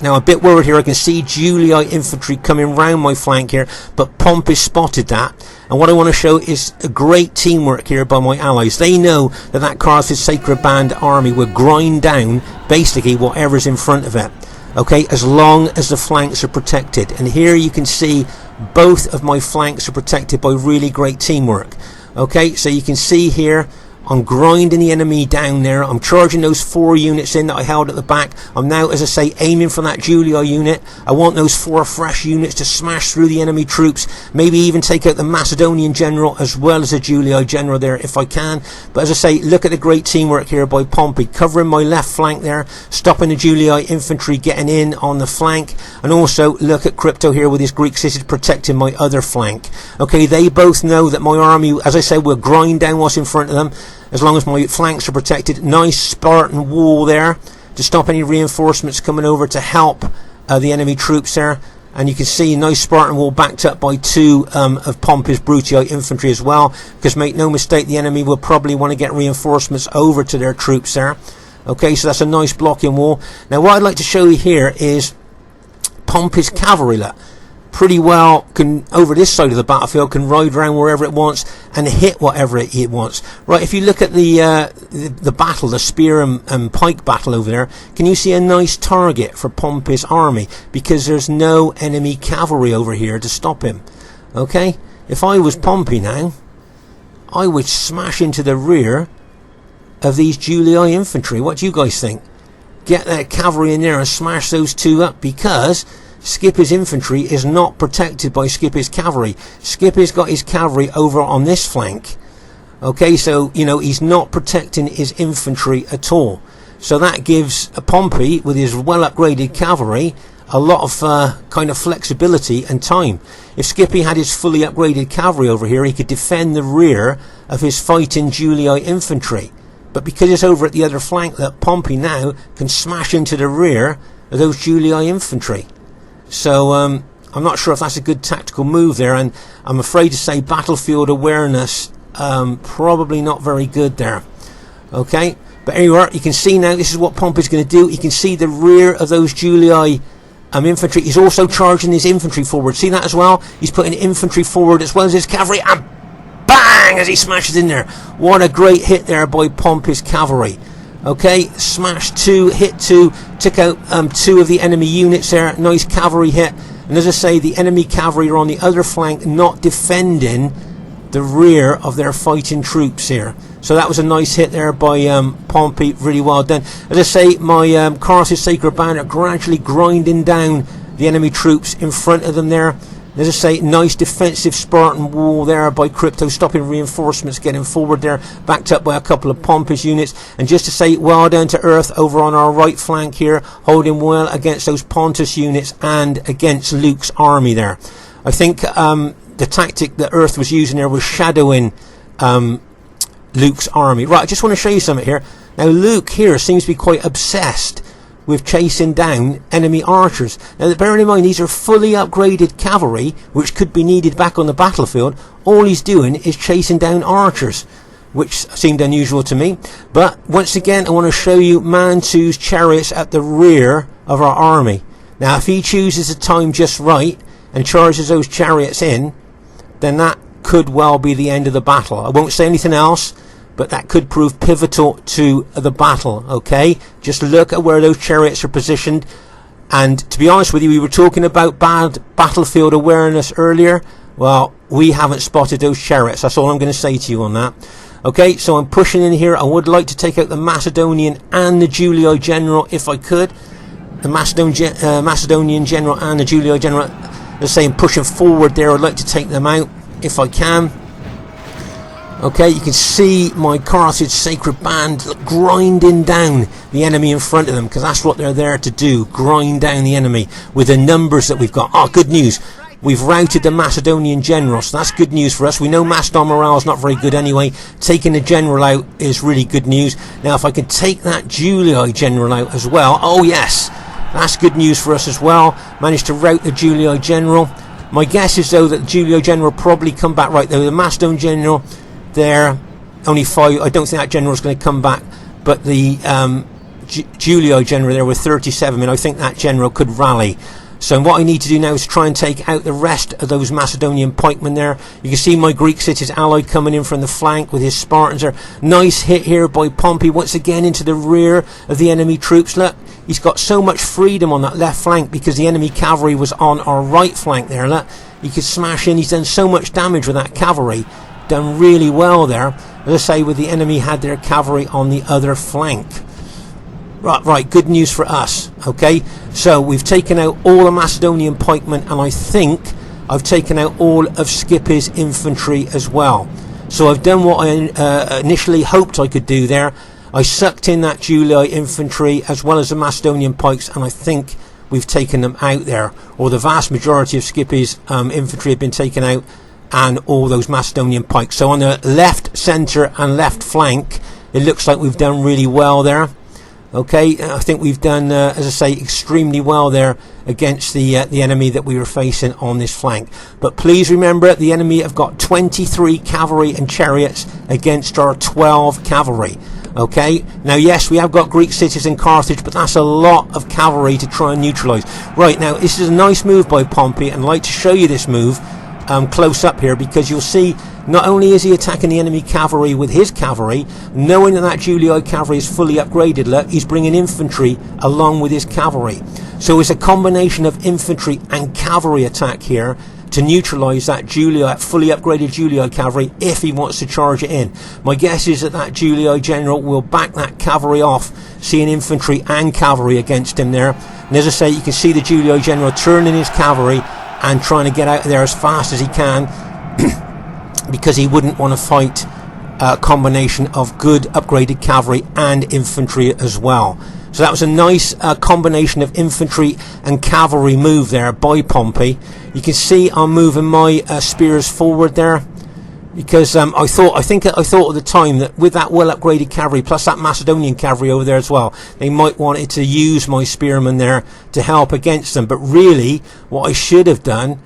Now, a bit worried here. I can see Julii infantry coming round my flank here, but Pompey spotted that. And what I want to show is a great teamwork here by my allies. They know that Carthage Sacred Band army will grind down basically whatever's in front of it. Okay, as long as the flanks are protected. And here you can see both of my flanks are protected by really great teamwork. Okay, so you can see here, I'm grinding the enemy down there. I'm charging those 4 units in that I held at the back. I'm now, as I say, aiming for that Julii unit. I want those 4 fresh units to smash through the enemy troops. Maybe even take out the Macedonian general as well as the Julii general there if I can. But as I say, look at the great teamwork here by Pompey. Covering my left flank there. Stopping the Julii infantry getting in on the flank. And also look at Crypto here with his Greek cities protecting my other flank. Okay, they both know that my army, as I say, will grind down what's in front of them. As long as my flanks are protected. Nice Spartan wall there to stop any reinforcements coming over to help the enemy troops there. And you can see nice Spartan wall backed up by 2 of Pompey's Brutii infantry as well. Because make no mistake, the enemy will probably want to get reinforcements over to their troops there. Okay, so that's a nice blocking wall. Now what I'd like to show you here is Pompey's cavalry. Look, pretty well can, over this side of the battlefield, can ride around wherever it wants and hit whatever it wants. Right, if you look at the battle, the spear and pike battle over there, can you see a nice target for Pompey's army? Because there's no enemy cavalry over here to stop him. Okay, if I was Pompey now, I would smash into the rear of these Julii infantry. What do you guys think? Get that cavalry in there and smash those 2 up, because Skippy's infantry is not protected by Skippy's cavalry. Skippy's got his cavalry over on this flank. Okay, so, he's not protecting his infantry at all. So that gives Pompey, with his well-upgraded cavalry, a lot of kind of flexibility and time. If Skippy had his fully upgraded cavalry over here, he could defend the rear of his fighting Julii infantry. but because it's over at the other flank, that Pompey now can smash into the rear of those Julii infantry. So I'm not sure if that's a good tactical move there, and I'm afraid to say battlefield awareness probably not very good there. Okay, but anyway, you can see now this is what Pompey's going to do. You can see the rear of those Julii infantry. He's also charging his infantry forward. See that as well? He's putting infantry forward as well as his cavalry, and bang, as he smashes in there. What a great hit there by Pompey's cavalry. Okay, smashed 2, hit 2, took out 2 of the enemy units there. Nice cavalry hit. And as I say, the enemy cavalry are on the other flank, not defending the rear of their fighting troops here. So that was a nice hit there by Pompey. Really well done. As I say, my Carthage Sacred Band are gradually grinding down the enemy troops in front of them there. As I say, nice defensive Spartan wall there by Crypto, stopping reinforcements getting forward there, backed up by a couple of Pompey's units. And just to say, well done to Earth over on our right flank here, holding well against those Pontus units and against Luke's army there. I think the tactic that Earth was using there was shadowing Luke's army. Right, I just want to show you something here. Now Luke here seems to be quite obsessed with chasing down enemy archers. Now bearing in mind these are fully upgraded cavalry which could be needed back on the battlefield. All he's doing is chasing down archers, which seemed unusual to me. But once again I want to show you Mantu's chariots at the rear of our army. Now if he chooses the time just right and charges those chariots in, then that could well be the end of the battle. I won't say anything else, but that could prove pivotal to the battle. Okay, just look at where those chariots are positioned. And to be honest with you, we were talking about bad battlefield awareness earlier. Well, we haven't spotted those chariots. That's all I'm going to say to you on that. Okay, so I'm pushing in here. I would like to take out the Macedonian and the Julii general if I could. The Macedonian general and the Julii general. Let's say I'm pushing forward there. I'd like to take them out if I can. Okay, you can see my Carthage Sacred Band grinding down the enemy in front of them, because that's what they're there to do, grind down the enemy with the numbers that we've got. Oh, good news. We've routed the Macedonian general, so that's good news for us. We know Macedon morale is not very good anyway. Taking the general out is really good news. Now, if I can take that Julii general out as well, oh yes, that's good news for us as well. Managed to rout the Julii general. My guess is, though, that the Julii general probably come back right, though. The Macedon general there, only 5. I don't think that general is going to come back, but the Julii general there with 37 men, I think that general could rally. So what I need to do now is try and take out the rest of those Macedonian pikemen there. You can see my Greek cities ally coming in from the flank with his Spartans there. Nice hit here by Pompey once again into the rear of the enemy troops. Look, he's got so much freedom on that left flank because the enemy cavalry was on our right flank there. Look, he could smash in. He's done so much damage with that cavalry. Done really well there. As I say, with the enemy had their cavalry on the other flank. Right, good news for us. Okay, so we've taken out all the Macedonian pikemen, and I think I've taken out all of SCIPPY's infantry as well. So I've done what I initially hoped I could do there. I sucked in that Julii infantry as well as the Macedonian pikes, and I think we've taken them out there, or the vast majority of SCIPPY's infantry have been taken out, and all those Macedonian pikes. So on the left, centre and left flank, it looks like we've done really well there. Okay, I think we've done, as I say, extremely well there against the enemy that we were facing on this flank. But please remember, the enemy have got 23 cavalry and chariots against our 12 cavalry. Okay, now yes, we have got Greek cities in Carthage, but that's a lot of cavalry to try and neutralise. Right, now this is a nice move by Pompey, and I'd like to show you this move close up here, because you'll see not only is he attacking the enemy cavalry with his cavalry, knowing that that Julii cavalry is fully upgraded, look, he's bringing infantry along with his cavalry. So it's a combination of infantry and cavalry attack here to neutralise that fully upgraded Julii cavalry if he wants to charge it in. My guess is that that Julii general will back that cavalry off, seeing infantry and cavalry against him there. And as I say, you can see the Julii general turning his cavalry and trying to get out of there as fast as he can because he wouldn't want to fight a combination of good upgraded cavalry and infantry as well. So that was a nice combination of infantry and cavalry move there by Pompey. You can see I'm moving my spears forward there. because I thought at the time that with that well upgraded cavalry plus that Macedonian cavalry over there as well, they might wanted to use my spearmen there to help against them. But really, what I should have done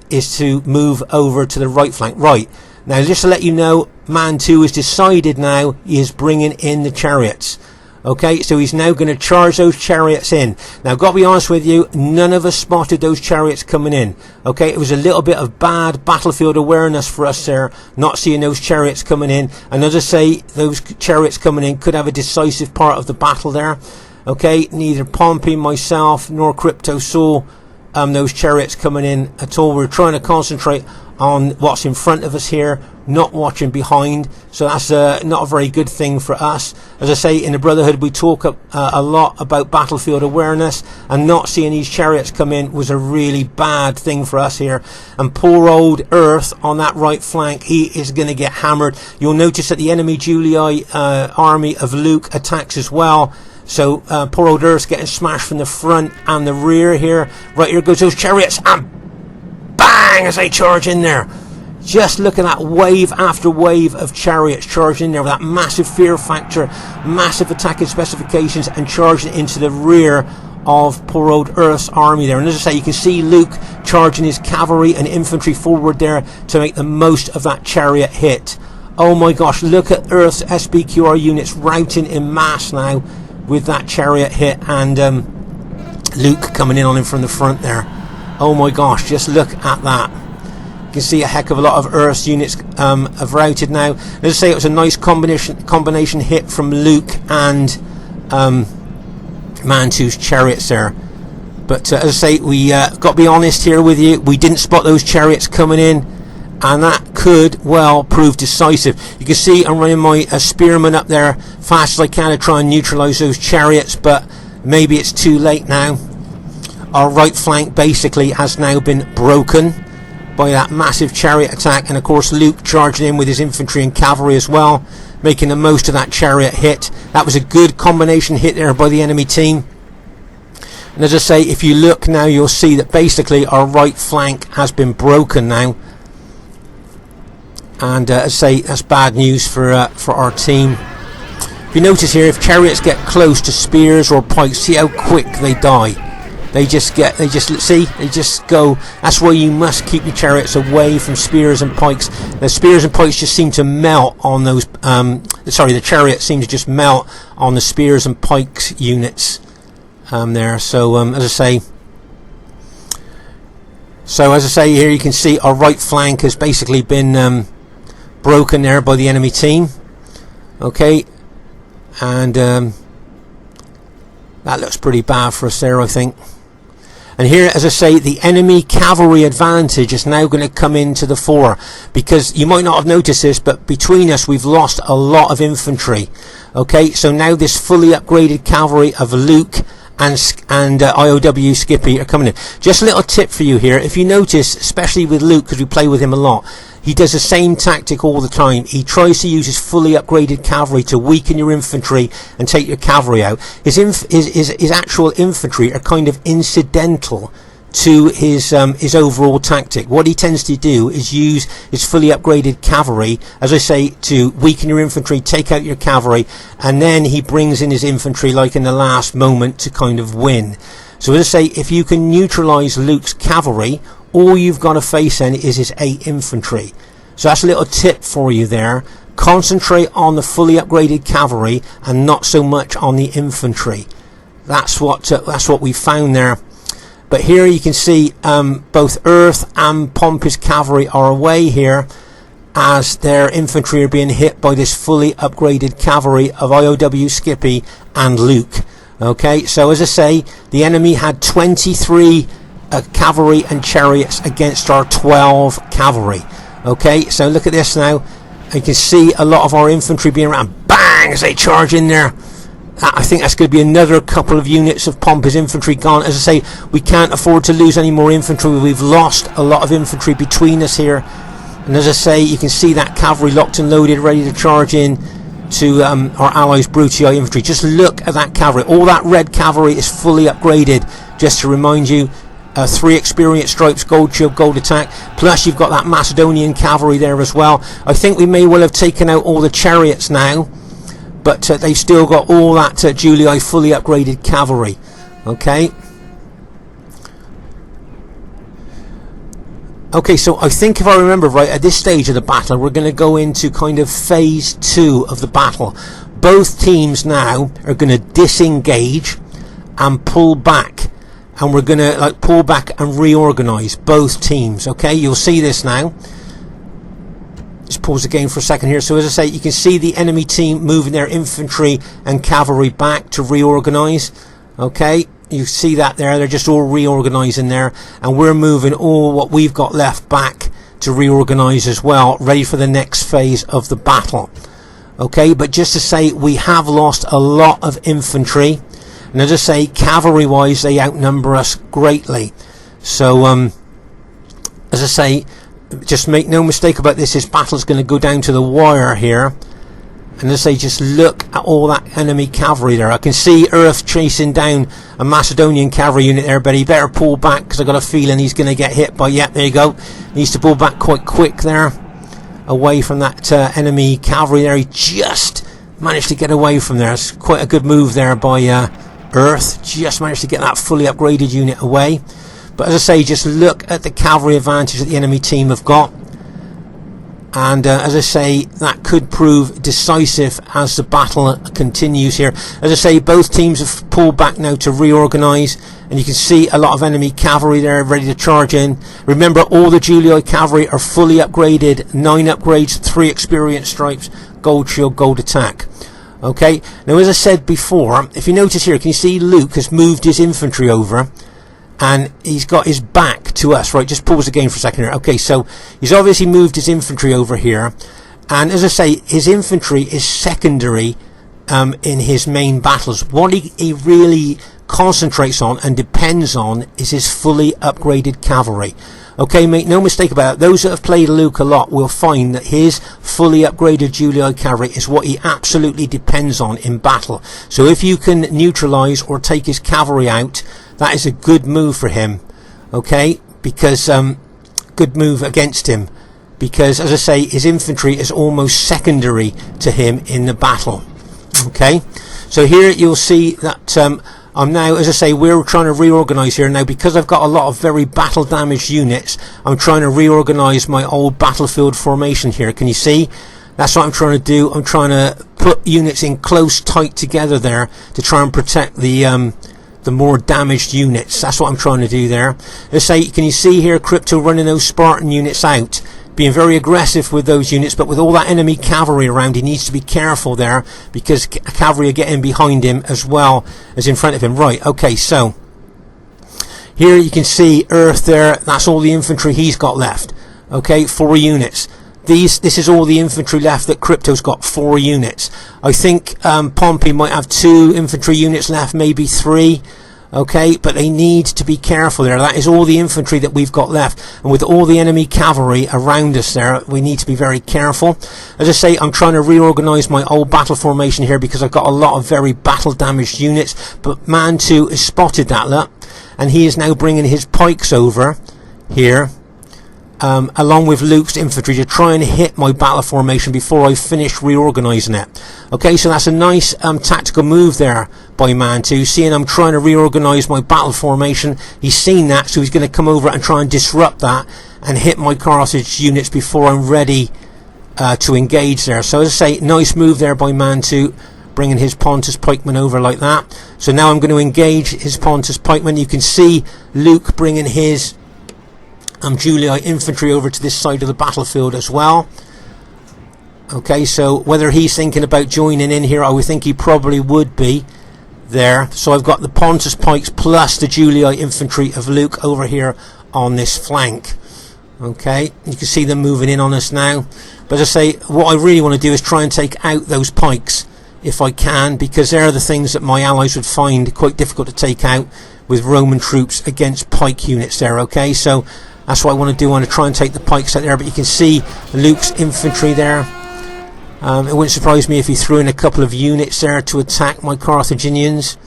is to move over to the right flank. Right now, just to let you know, MANTU has decided now he is bringing in the chariots. Okay, so he's now going to charge those chariots in. Now, got to be honest with you, none of us spotted those chariots coming in. Okay, it was a little bit of bad battlefield awareness for us there, not seeing those chariots coming in. And as I say, those chariots coming in could have a decisive part of the battle there. Okay, neither Pompey, myself, nor Crypto saw those chariots coming in at all. We're trying to concentrate on what's in front of us here, not watching behind, so that's not a very good thing for us. As I say, in the Brotherhood we talk a lot about battlefield awareness, and not seeing these chariots come in was a really bad thing for us here. And poor old Earth on that right flank, he is going to get hammered. You'll notice that the enemy Julii army of Luke attacks as well. So poor old Earth's getting smashed from the front and the rear here. Right, here goes those chariots, and bang as they charge in there. Just look at that wave after wave of chariots charging in there with that massive fear factor, massive attacking specifications, and charging into the rear of poor old Earth's army there. And as I say, you can see Luke charging his cavalry and infantry forward there to make the most of that chariot hit. Oh my gosh, look at Earth's SBQR units routing in mass now with that chariot hit, and Luke coming in on him from the front there. Oh my gosh, just look at that. You can see a heck of a lot of Earth's units have routed now. As I say, it was a nice combination hit from Luke and MANTU's chariots there. But as I say, we got to be honest here with you, we didn't spot those chariots coming in, and that could well prove decisive. You can see I'm running my spearmen up there fast as I can to try and neutralise those chariots, but maybe it's too late now. Our right flank basically has now been broken by that massive chariot attack, and of course Luke charging in with his infantry and cavalry as well, making the most of that chariot hit. That was a good combination hit there by the enemy team. And as I say, if you look now, you'll see that basically our right flank has been broken now. And as I say, that's bad news for our team. If you notice here, if chariots get close to spears or pikes, see how quick they die. They just go. That's why you must keep your chariots away from spears and pikes. The spears and pikes just seem to melt on those. The chariots seem to just melt on the spears and pikes units there. So as I say here, you can see our right flank has basically been broken there by the enemy team. Okay, and that looks pretty bad for us there, I think. And here, as I say, the enemy cavalry advantage is now going to come into the fore, because you might not have noticed this, but between us we've lost a lot of infantry. Okay, so now this fully upgraded cavalry of Luke and IOW Skippy are coming in. Just a little tip for you here. If you notice, especially with Luke, because we play with him a lot, he does the same tactic all the time. He tries to use his fully upgraded cavalry to weaken your infantry and take your cavalry out. His actual infantry are kind of incidental to his overall tactic. What he tends to do is use his fully upgraded cavalry, as I say, to weaken your infantry, take out your cavalry, and then he brings in his infantry like in the last moment to kind of win. So as I say, if you can neutralise Luke's cavalry, all you've got to face then is his 8 infantry. So that's a little tip for you there. Concentrate on the fully upgraded cavalry and not so much on the infantry. That's what we found there. But here you can see both Earth and Pompey's cavalry are away here, as their infantry are being hit by this fully upgraded cavalry of IOW Skippy and Luke. Okay, so as I say, the enemy had 23 cavalry and chariots against our 12 cavalry. Okay, so look at this now. You can see a lot of our infantry being around. Bang as they charge in there. I think that's going to be another couple of units of Pompey's infantry gone. As I say, we can't afford to lose any more infantry. We've lost a lot of infantry between us here. And as I say, you can see that cavalry locked and loaded, ready to charge in to our allies' Brutii infantry. Just look at that cavalry. All that red cavalry is fully upgraded, just to remind you. 3 experience stripes, gold shield, gold attack, plus you've got that Macedonian cavalry there as well. I think we may well have taken out all the chariots now, but they've still got all that Julii fully upgraded cavalry. Okay. Okay, so I think if I remember right, at this stage of the battle, we're going to go into kind of phase 2 of the battle. Both teams now are going to disengage and pull back, and we're going to like pull back and reorganize both teams. Okay, you'll see this now. Just pause the game for a second here. So as I say, you can see the enemy team moving their infantry and cavalry back to reorganize. Okay, you see that there, they're just all reorganizing there, and we're moving all what we've got left back to reorganize as well, ready for the next phase of the battle. Okay, but just to say, we have lost a lot of infantry, and as I say, cavalry wise they outnumber us greatly. So as I say, just make no mistake about this battle's going to go down to the wire here. And as I say, just look at all that enemy cavalry there. I can see Earth chasing down a Macedonian cavalry unit there, but he better pull back, because I've got a feeling he's going to get hit by, yep, there you go. Needs to pull back quite quick there, away from that enemy cavalry there. He just managed to get away from there. It's quite a good move there by Earth. Just managed to get that fully upgraded unit away. But as I say, just look at the cavalry advantage that the enemy team have got. And as I say, that could prove decisive as the battle continues here. As I say, both teams have pulled back now to reorganise, and you can see a lot of enemy cavalry there ready to charge in. Remember, all the Julii cavalry are fully upgraded, 9 upgrades, 3 experience stripes, gold shield, gold attack. Okay, now as I said before, if you notice here, can you see Luke has moved his infantry over, and he's got his back to us, right? Just pause the game for a second here. Okay, so he's obviously moved his infantry over here, and as I say, his infantry is secondary in his main battles. What he really concentrates on and depends on is his fully upgraded cavalry. Okay, make no mistake about it, those that have played Luke a lot will find that his fully upgraded Julii cavalry is what he absolutely depends on in battle. So if you can neutralise or take his cavalry out, that is a good move for him. Okay, because good move against him, because as I say, his infantry is almost secondary to him in the battle. Okay, so here you'll see that I'm now, as I say, we're trying to reorganise here now, because I've got a lot of very battle damaged units. I'm trying to reorganise my old battlefield formation here. Can you see? That's what I'm trying to do. I'm trying to put units in close, tight together there to try and protect the more damaged units. That's what I'm trying to do there. Let's say, can you see here Crypto running those Spartan units out, being very aggressive with those units, but with all that enemy cavalry around, he needs to be careful there, because cavalry are getting behind him as well as in front of him. Right, okay, so here you can see Earth there, that's all the infantry he's got left. Okay, 4 units. This is all the infantry left that Crypto's got, 4 units. I think Pompey might have 2 infantry units left, maybe 3. Okay, but they need to be careful there. That is all the infantry that we've got left, and with all the enemy cavalry around us there, we need to be very careful. As I say, I'm trying to reorganise my old battle formation here, because I've got a lot of very battle damaged units, but MANTU has spotted that, look, and he is now bringing his pikes over here, along with Luke's infantry, to try and hit my battle formation before I finish reorganising it. Okay, so that's a nice tactical move there by MANTU. Seeing I'm trying to reorganise my battle formation, he's seen that, so he's going to come over and try and disrupt that and hit my Carthage units before I'm ready to engage there. So as I say, nice move there by MANTU, bringing his Pontus pikemen over like that. So now I'm going to engage his Pontus pikemen. You can see Luke bringing his Julii infantry over to this side of the battlefield as well. Okay, so whether he's thinking about joining in here, I would think he probably would be there. So I've got the Pontus pikes plus the Julii infantry of Luke over here on this flank. Okay, you can see them moving in on us now. But as I say, what I really want to do is try and take out those pikes if I can, because they're the things that my allies would find quite difficult to take out with Roman troops against pike units there. Okay, so that's what I want to do. I want to try and take the pikes out there, but you can see Luke's infantry there. It wouldn't surprise me if he threw in a couple of units there to attack my Carthaginians.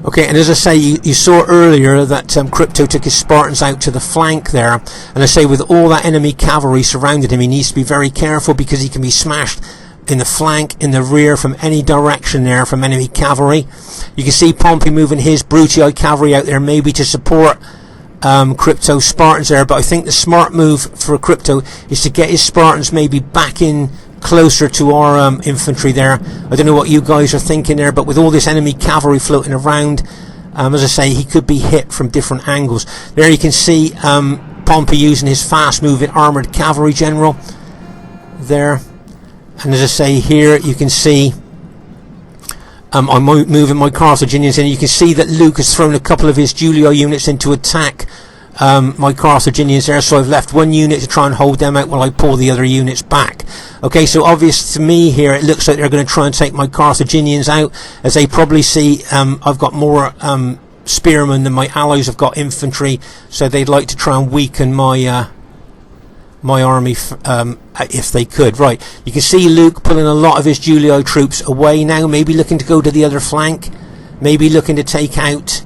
Okay, and as I say, you saw earlier that Crypto took his Spartans out to the flank there, and I say with all that enemy cavalry surrounding him, he needs to be very careful because he can be smashed in the flank, in the rear, from any direction there from enemy cavalry. You can see Pompey moving his Brutii cavalry out there, maybe to support Crypto's Spartans there, but I think the smart move for Crypto is to get his Spartans maybe back in closer to our infantry there. I don't know what you guys are thinking there, but with all this enemy cavalry floating around, as I say, he could be hit from different angles. There you can see Pompey using his fast moving armoured cavalry general there, and as I say, here you can see I'm moving my Carthaginians in. You can see that Luke has thrown a couple of his Julii units in to attack my Carthaginians there, so I've left one unit to try and hold them out while I pull the other units back. Okay, so obvious to me here, it looks like they're going to try and take my Carthaginians out, as they probably see I've got more spearmen than my allies have got infantry, so they'd like to try and weaken my my army if they could. Right, you can see Luke pulling a lot of his Julii troops away now, maybe looking to go to the other flank, maybe looking to take out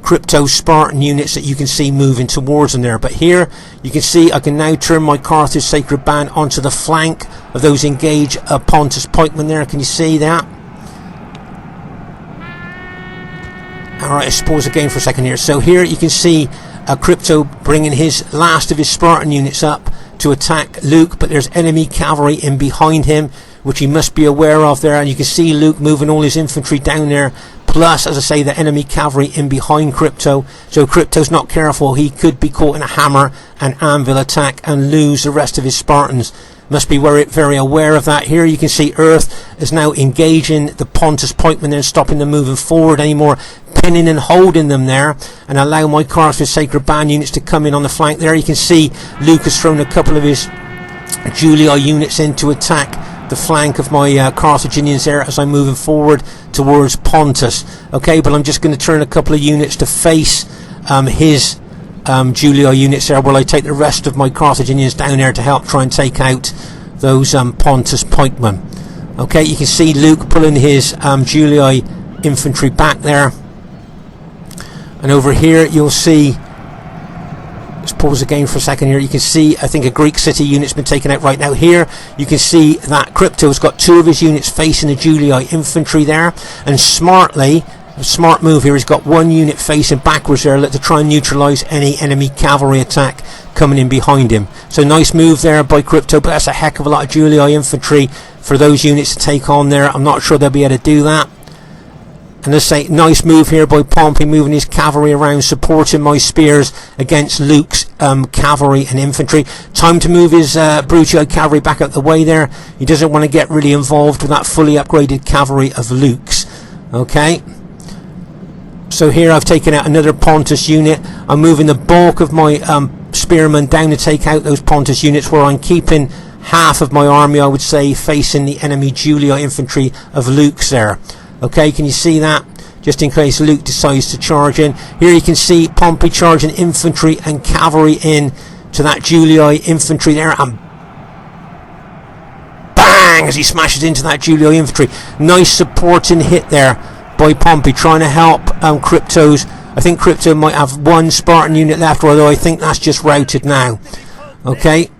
Crypto Spartan units that you can see moving towards them there. But here you can see I can now turn my Carthage Sacred Band onto the flank of those engaged Pontus pikemen there. Can you see that? Alright, let's pause again for a second here. So here you can see Crypto bringing his last of his Spartan units up to attack Luke, but there's enemy cavalry in behind him, which he must be aware of there, and you can see Luke moving all his infantry down there, plus, as I say, the enemy cavalry in behind Crypto. So Crypto's not careful, he could be caught in a hammer and anvil attack and lose the rest of his Spartans. Must be very aware of that. Here you can see Earth is now engaging the Pontus pikemen there, stopping them moving forward anymore, pinning and holding them there, and allow my Carthage Sacred Band units to come in on the flank there. You can see Luke has thrown a couple of his Julii units in to attack the flank of my Carthaginians there as I'm moving forward towards Pontus. Okay, but I'm just going to turn a couple of units to face his Julii units there, while I take the rest of my Carthaginians down there to help try and take out those Pontus pikemen. Okay, you can see Luke pulling his Julii infantry back there, and over here you'll see, let's pause again for a second here, you can see I think a Greek city unit's been taken out right now. Here you can see that Crypto's got two of his units facing the Julii infantry there, and smartly, a smart move here, he's got one unit facing backwards there to try and neutralise any enemy cavalry attack coming in behind him. So nice move there by Crypto, but that's a heck of a lot of Julii infantry for those units to take on there. I'm not sure they'll be able to do that. And let's say, nice move here by Pompey, moving his cavalry around, supporting my spears against Luke's cavalry and infantry. Time to move his Brutii cavalry back out the way there. He doesn't want to get really involved with that fully upgraded cavalry of Luke's. Okay. So here I've taken out another Pontus unit. I'm moving the bulk of my spearmen down to take out those Pontus units, where I'm keeping half of my army, I would say, facing the enemy Julii infantry of Luke's there. Okay, can you see that? Just in case Luke decides to charge in. Here you can see Pompey charging infantry and cavalry in to that Julii infantry there, and bang, as he smashes into that Julii infantry. Nice supporting hit there by Pompey, trying to help Crypto's. I think Crypto might have one Spartan unit left, although I think that's just routed now. Okay,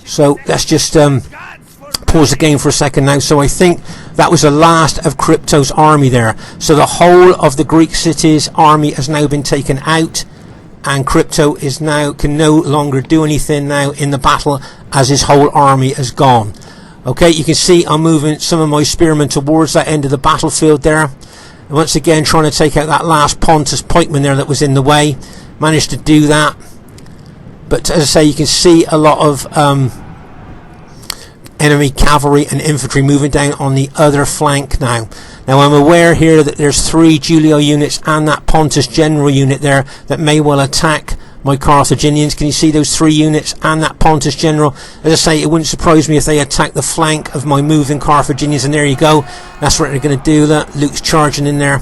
so let's just pause the game for a second now. So I think that was the last of Crypto's army there. So the whole of the Greek city's army has now been taken out, and Crypto is now can no longer do anything now in the battle, as his whole army is gone. Okay, you can see I'm moving some of my spearmen towards that end of the battlefield there, and once again trying to take out that last Pontus pikeman there that was in the way. Managed to do that, but as I say, you can see a lot of enemy cavalry and infantry moving down on the other flank now. Now I'm aware here that there's 3 Julii units and that Pontus general unit there that may well attack my Carthaginians. Can you see those 3 units and that Pontus general? As I say, it wouldn't surprise me if they attack the flank of my moving Carthaginians, and there you go, that's what they're going to do. That Luke's charging in there,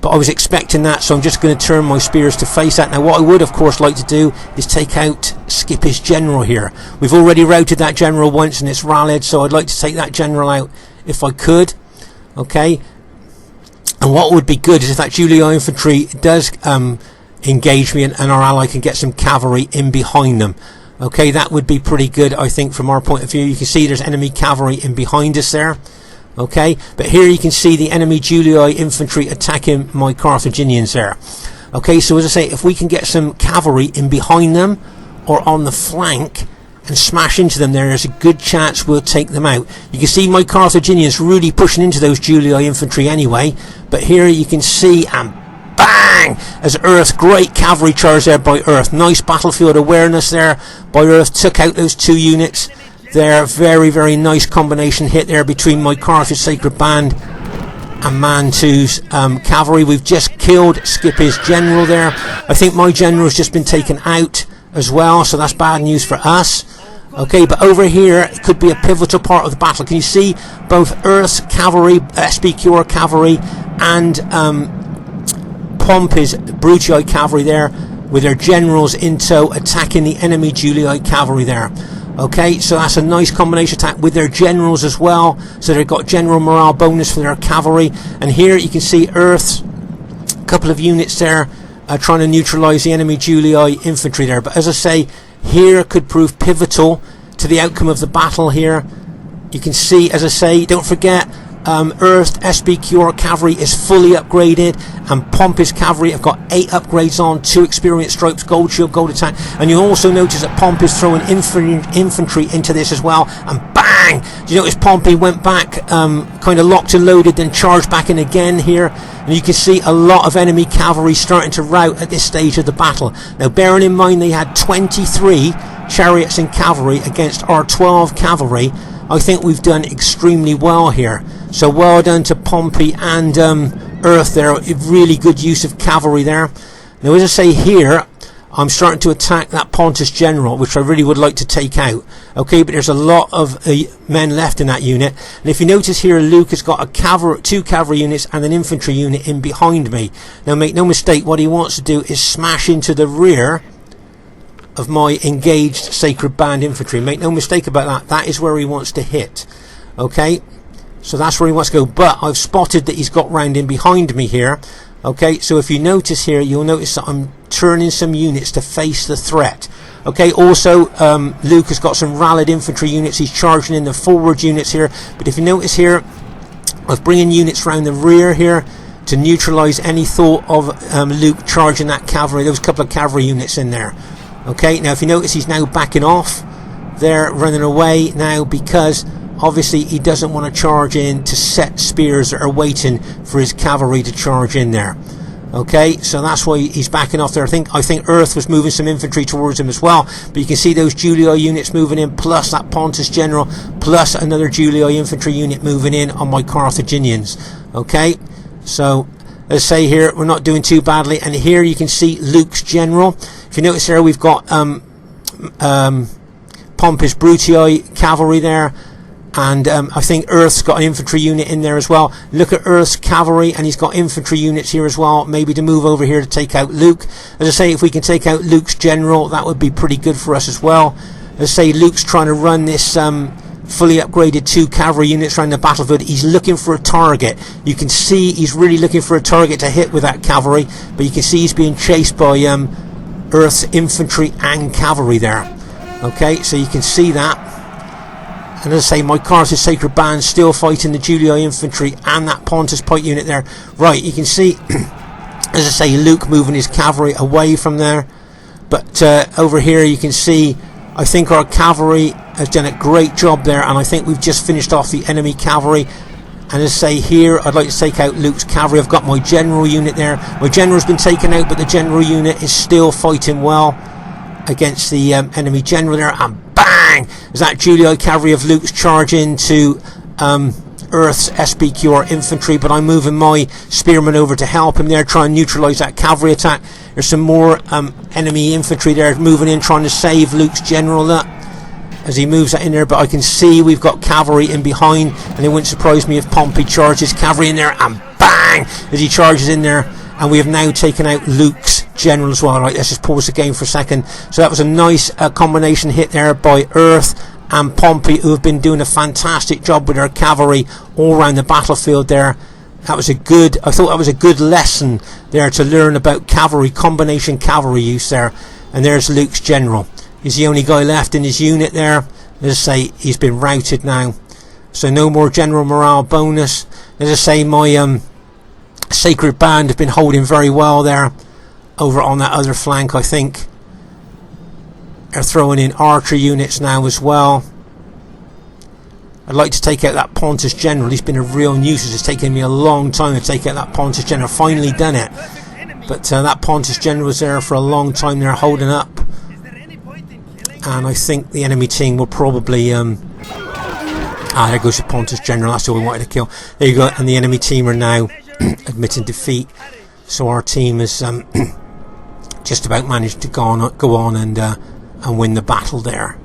but I was expecting that, so I'm just going to turn my spears to face that. Now what I would of course like to do is take out SCIPPY's general here. We've already routed that general once and it's rallied, so I'd like to take that general out if I could. Okay, And what would be good is if that Julii infantry does engage me, and our ally can get some cavalry in behind them. Okay, that would be pretty good, I think, from our point of view. You can see there's enemy cavalry in behind us there. Okay, but here you can see the enemy Julii infantry attacking my Carthaginians there. Okay, so as I say, if we can get some cavalry in behind them or on the flank and smash into them, there's a good chance we'll take them out. You can see my Carthaginians really pushing into those Julii infantry anyway, but here you can see, and bang, as Earth, great cavalry charge there by Earth. Nice battlefield awareness there by Earth, took out those 2 units there. Very, very nice combination hit there between my Carthage Sacred Band and MANTU's cavalry. We've just killed SCIPPY's general there. I think my general's just been taken out as well, so that's bad news for us. Okay, but over here it could be a pivotal part of the battle. Can you see both Earth's cavalry, SPQR cavalry, and Pompey's Brutii cavalry there with their generals in tow attacking the enemy Julii cavalry there. Okay, so that's a nice combination attack with their generals as well, so they've got general morale bonus for their cavalry. And here you can see Earth's couple of units there trying to neutralise the enemy Julii infantry there. But as I say, here could prove pivotal to the outcome of the battle here. You can see, as I say, don't forget, Earth's SPQR cavalry is fully upgraded, and Pompey's cavalry have got 8 upgrades on, 2 experience stripes, gold shield, gold attack. And you also notice that Pompey's throwing infantry into this as well, and bang! Do you notice Pompey went back, kind of locked and loaded, then charged back in again here, and you can see a lot of enemy cavalry starting to rout at this stage of the battle. Now bearing in mind they had 23 chariots and cavalry against our 12 cavalry, I think we've done extremely well here. So well done to Pompey and Earth there. Really good use of cavalry there. Now as I say here, I'm starting to attack that Pontus general, which I really would like to take out. Okay, but there's a lot of men left in that unit. And if you notice here, Luke has got a 2 cavalry units and an infantry unit in behind me. Now make no mistake, what he wants to do is smash into the rear of my engaged Sacred Band infantry. Make no mistake about that. That is where he wants to hit. Okay, so that's where he wants to go. But I've spotted that he's got round in behind me here. Okay, so if you notice here, you'll notice that I'm turning some units to face the threat. Okay, also Luke has got some rallied infantry units. He's charging in the forward units here. But if you notice here, I was bringing units round the rear here to neutralise any thought of Luke charging that cavalry. There was a couple of cavalry units in there. Okay, now if you notice, he's now backing off. They're running away now because obviously he doesn't want to charge in to set spears that are waiting for his cavalry to charge in there. Okay, so that's why he's backing off there. I think Earth was moving some infantry towards him as well, but you can see those Julii units moving in, plus that Pontus general, plus another Julii infantry unit moving in on my Carthaginians. Okay, so as I say here, we're not doing too badly. And here you can see Luke's general. If you notice there, we've got Pompey's Brutii cavalry there, and I think Earth's got an infantry unit in there as well. Look at Earth's cavalry, and he's got infantry units here as well, maybe to move over here to take out Luke. As I say, if we can take out Luke's general, that would be pretty good for us as well. As I say, Luke's trying to run this fully upgraded 2 cavalry units around the battlefield. He's looking for a target. You can see he's really looking for a target to hit with that cavalry, but you can see he's being chased by Earth's infantry and cavalry there. Okay, so you can see that. And as I say, my Carthage Sacred Band still fighting the Julii infantry and that Pontus Pike unit there. Right, you can see, as I say, Luke moving his cavalry away from there. But over here you can see, I think our cavalry has done a great job there, and I think we've just finished off the enemy cavalry. And as I say here, I'd like to take out Luke's cavalry. I've got my general unit there. My general's been taken out, but the general unit is still fighting well against the enemy general there. And bang! As that Julii cavalry of Luke's charge into Earth's SPQR infantry, but I'm moving my spearmen over to help him there, try and neutralise that cavalry attack. There's some more enemy infantry there moving in, trying to save Luke's general as he moves that in there. But I can see we've got cavalry in behind, and it wouldn't surprise me if Pompey charges cavalry in there, and bang! As he charges in there, and we have now taken out Luke's general as well. Right, let's just pause the game for a second. So that was a nice combination hit there by Earth and Pompey, who have been doing a fantastic job with their cavalry all around the battlefield there. That was a good, I thought that was a good lesson there to learn about cavalry, combination cavalry use there. And there's Luke's general. He's the only guy left in his unit there. As I say, he's been routed now. So no more general morale bonus. As I say, my sacred band have been holding very well there over on that other flank, I think. They're throwing in archer units now as well. I'd like to take out that Pontus general. He's been a real nuisance. It's taken me a long time to take out that Pontus general. Finally done it. But that Pontus general was there for a long time. They're holding up. And I think the enemy team will probably... there goes the Pontus general. That's all we wanted to kill. There you go. And the enemy team are now admitting defeat. So our team has just about managed to go on and win the battle there.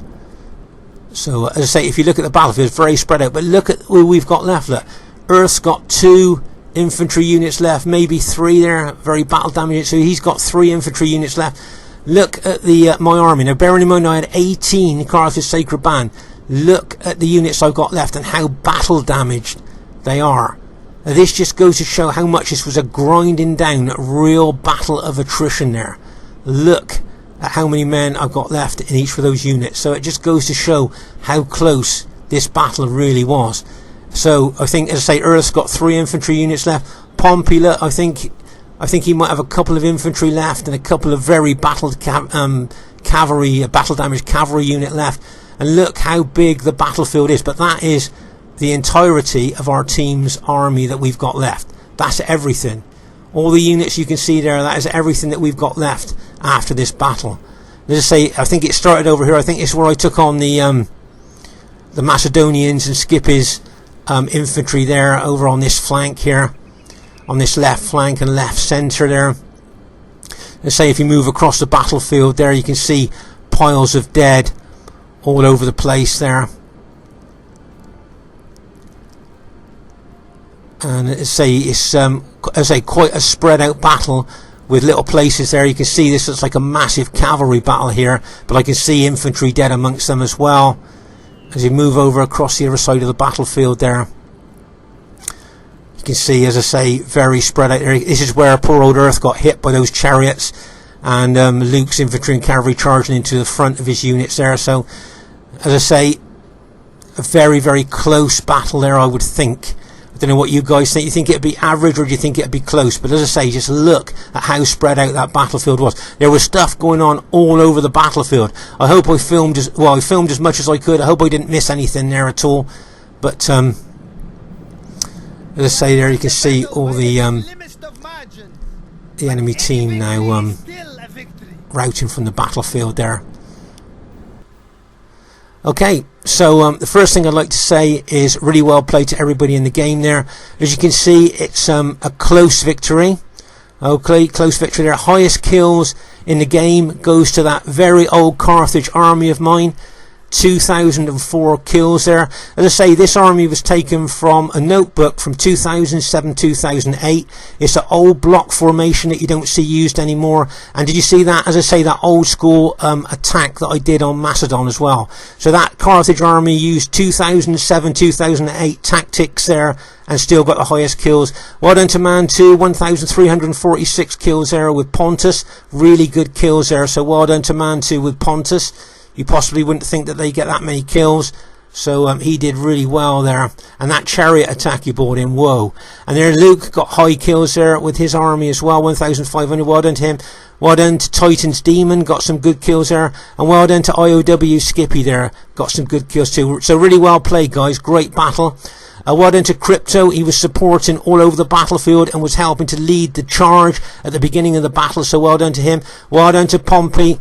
So as I say, if you look at the battlefield, it's very spread out. But look at who we've got left. Look, Earth's got 2 infantry units left, maybe 3 there. Very battle damaged. So he's got 3 infantry units left. Look at the my army. Now, bearing in mind I had 18 Carthage Sacred Band. Look at the units I've got left and how battle damaged they are. Now, this just goes to show how much this was a grinding down, a real battle of attrition there. Look at how many men I've got left in each of those units. So it just goes to show how close this battle really was. So I think, as I say, Earth's got 3 infantry units left. Pompey, look, I think he might have a couple of infantry left and a couple of very battle damaged cavalry unit left. And look how big the battlefield is. But that is the entirety of our team's army that we've got left. That's everything. All the units you can see there, that is everything that we've got left after this battle. As I say, I think it started over here. I think it's where I took on the Macedonians and SCIPPY's infantry there over on this flank here. On this left flank and left centre there. Let's say if you move across the battlefield there, you can see piles of dead all over the place there. And it's quite a spread out battle with little places there. You can see this looks like a massive cavalry battle here, but I can see infantry dead amongst them as well as you move over across the other side of the battlefield there. You can see, as I say, very spread out there. This is where poor old Earth got hit by those chariots, and Luke's infantry and cavalry charging into the front of his units there. So, as I say, a very, very close battle there, I would think. I don't know what you guys think. You think it'd be average, or do you think it'd be close? But as I say, just look at how spread out that battlefield was. There was stuff going on all over the battlefield. I hope I filmed as much as I could. I hope I didn't miss anything there at all. But as I say, there you can see all the enemy team now routing from the battlefield there. Okay, so the first thing I'd like to say is really well played to everybody in the game there. As you can see, it's a close victory. Okay, close victory there. Highest kills in the game goes to that very old Carthage army of mine. 2,004 kills there. As I say, this army was taken from a notebook from 2007-2008. It's an old block formation that you don't see used anymore. And did you see that, as I say, that old school attack that I did on Macedon as well? So that Carthage army used 2007-2008 tactics there and still got the highest kills. Well done to MANTU, 1,346 kills there with Pontus. Really good kills there, so well done to MANTU with Pontus. You possibly wouldn't think that they get that many kills. So he did really well there. And that chariot attack you brought in, whoa. And there Luke got high kills there with his army as well, 1,500. Well done to him. Well done to Titan's Demon, got some good kills there. And well done to IOW Skippy there, got some good kills too. So really well played, guys. Great battle. Well done to Crypto. He was supporting all over the battlefield and was helping to lead the charge at the beginning of the battle. So well done to him. Well done to Pompey,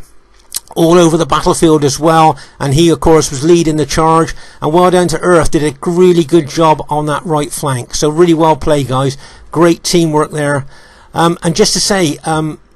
all over the battlefield as well, and he of course was leading the charge. And well done to Earth, did a really good job on that right flank. So really well played, guys. Great teamwork there. And just to say,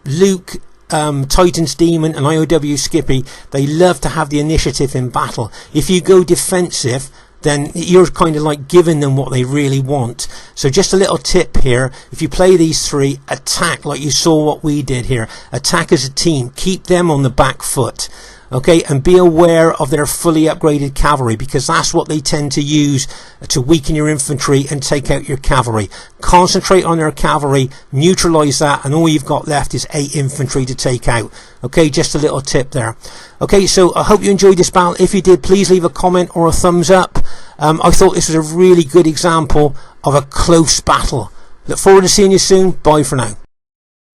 Luke, Titan's Demon and IOW Skippy, they love to have the initiative in battle. If you go defensive, then you're kind of like giving them what they really want. So just a little tip here, if you play these three, attack like you saw what we did here. Attack as a team, keep them on the back foot. Okay, and be aware of their fully upgraded cavalry, because that's what they tend to use to weaken your infantry and take out your cavalry. Concentrate on their cavalry, neutralize that, and all you've got left is 8 infantry to take out. Okay, just a little tip there. Okay, so I hope you enjoyed this battle. If you did, please leave a comment or a thumbs up. I thought this was a really good example of a close battle. Look forward to seeing you soon. Bye for now.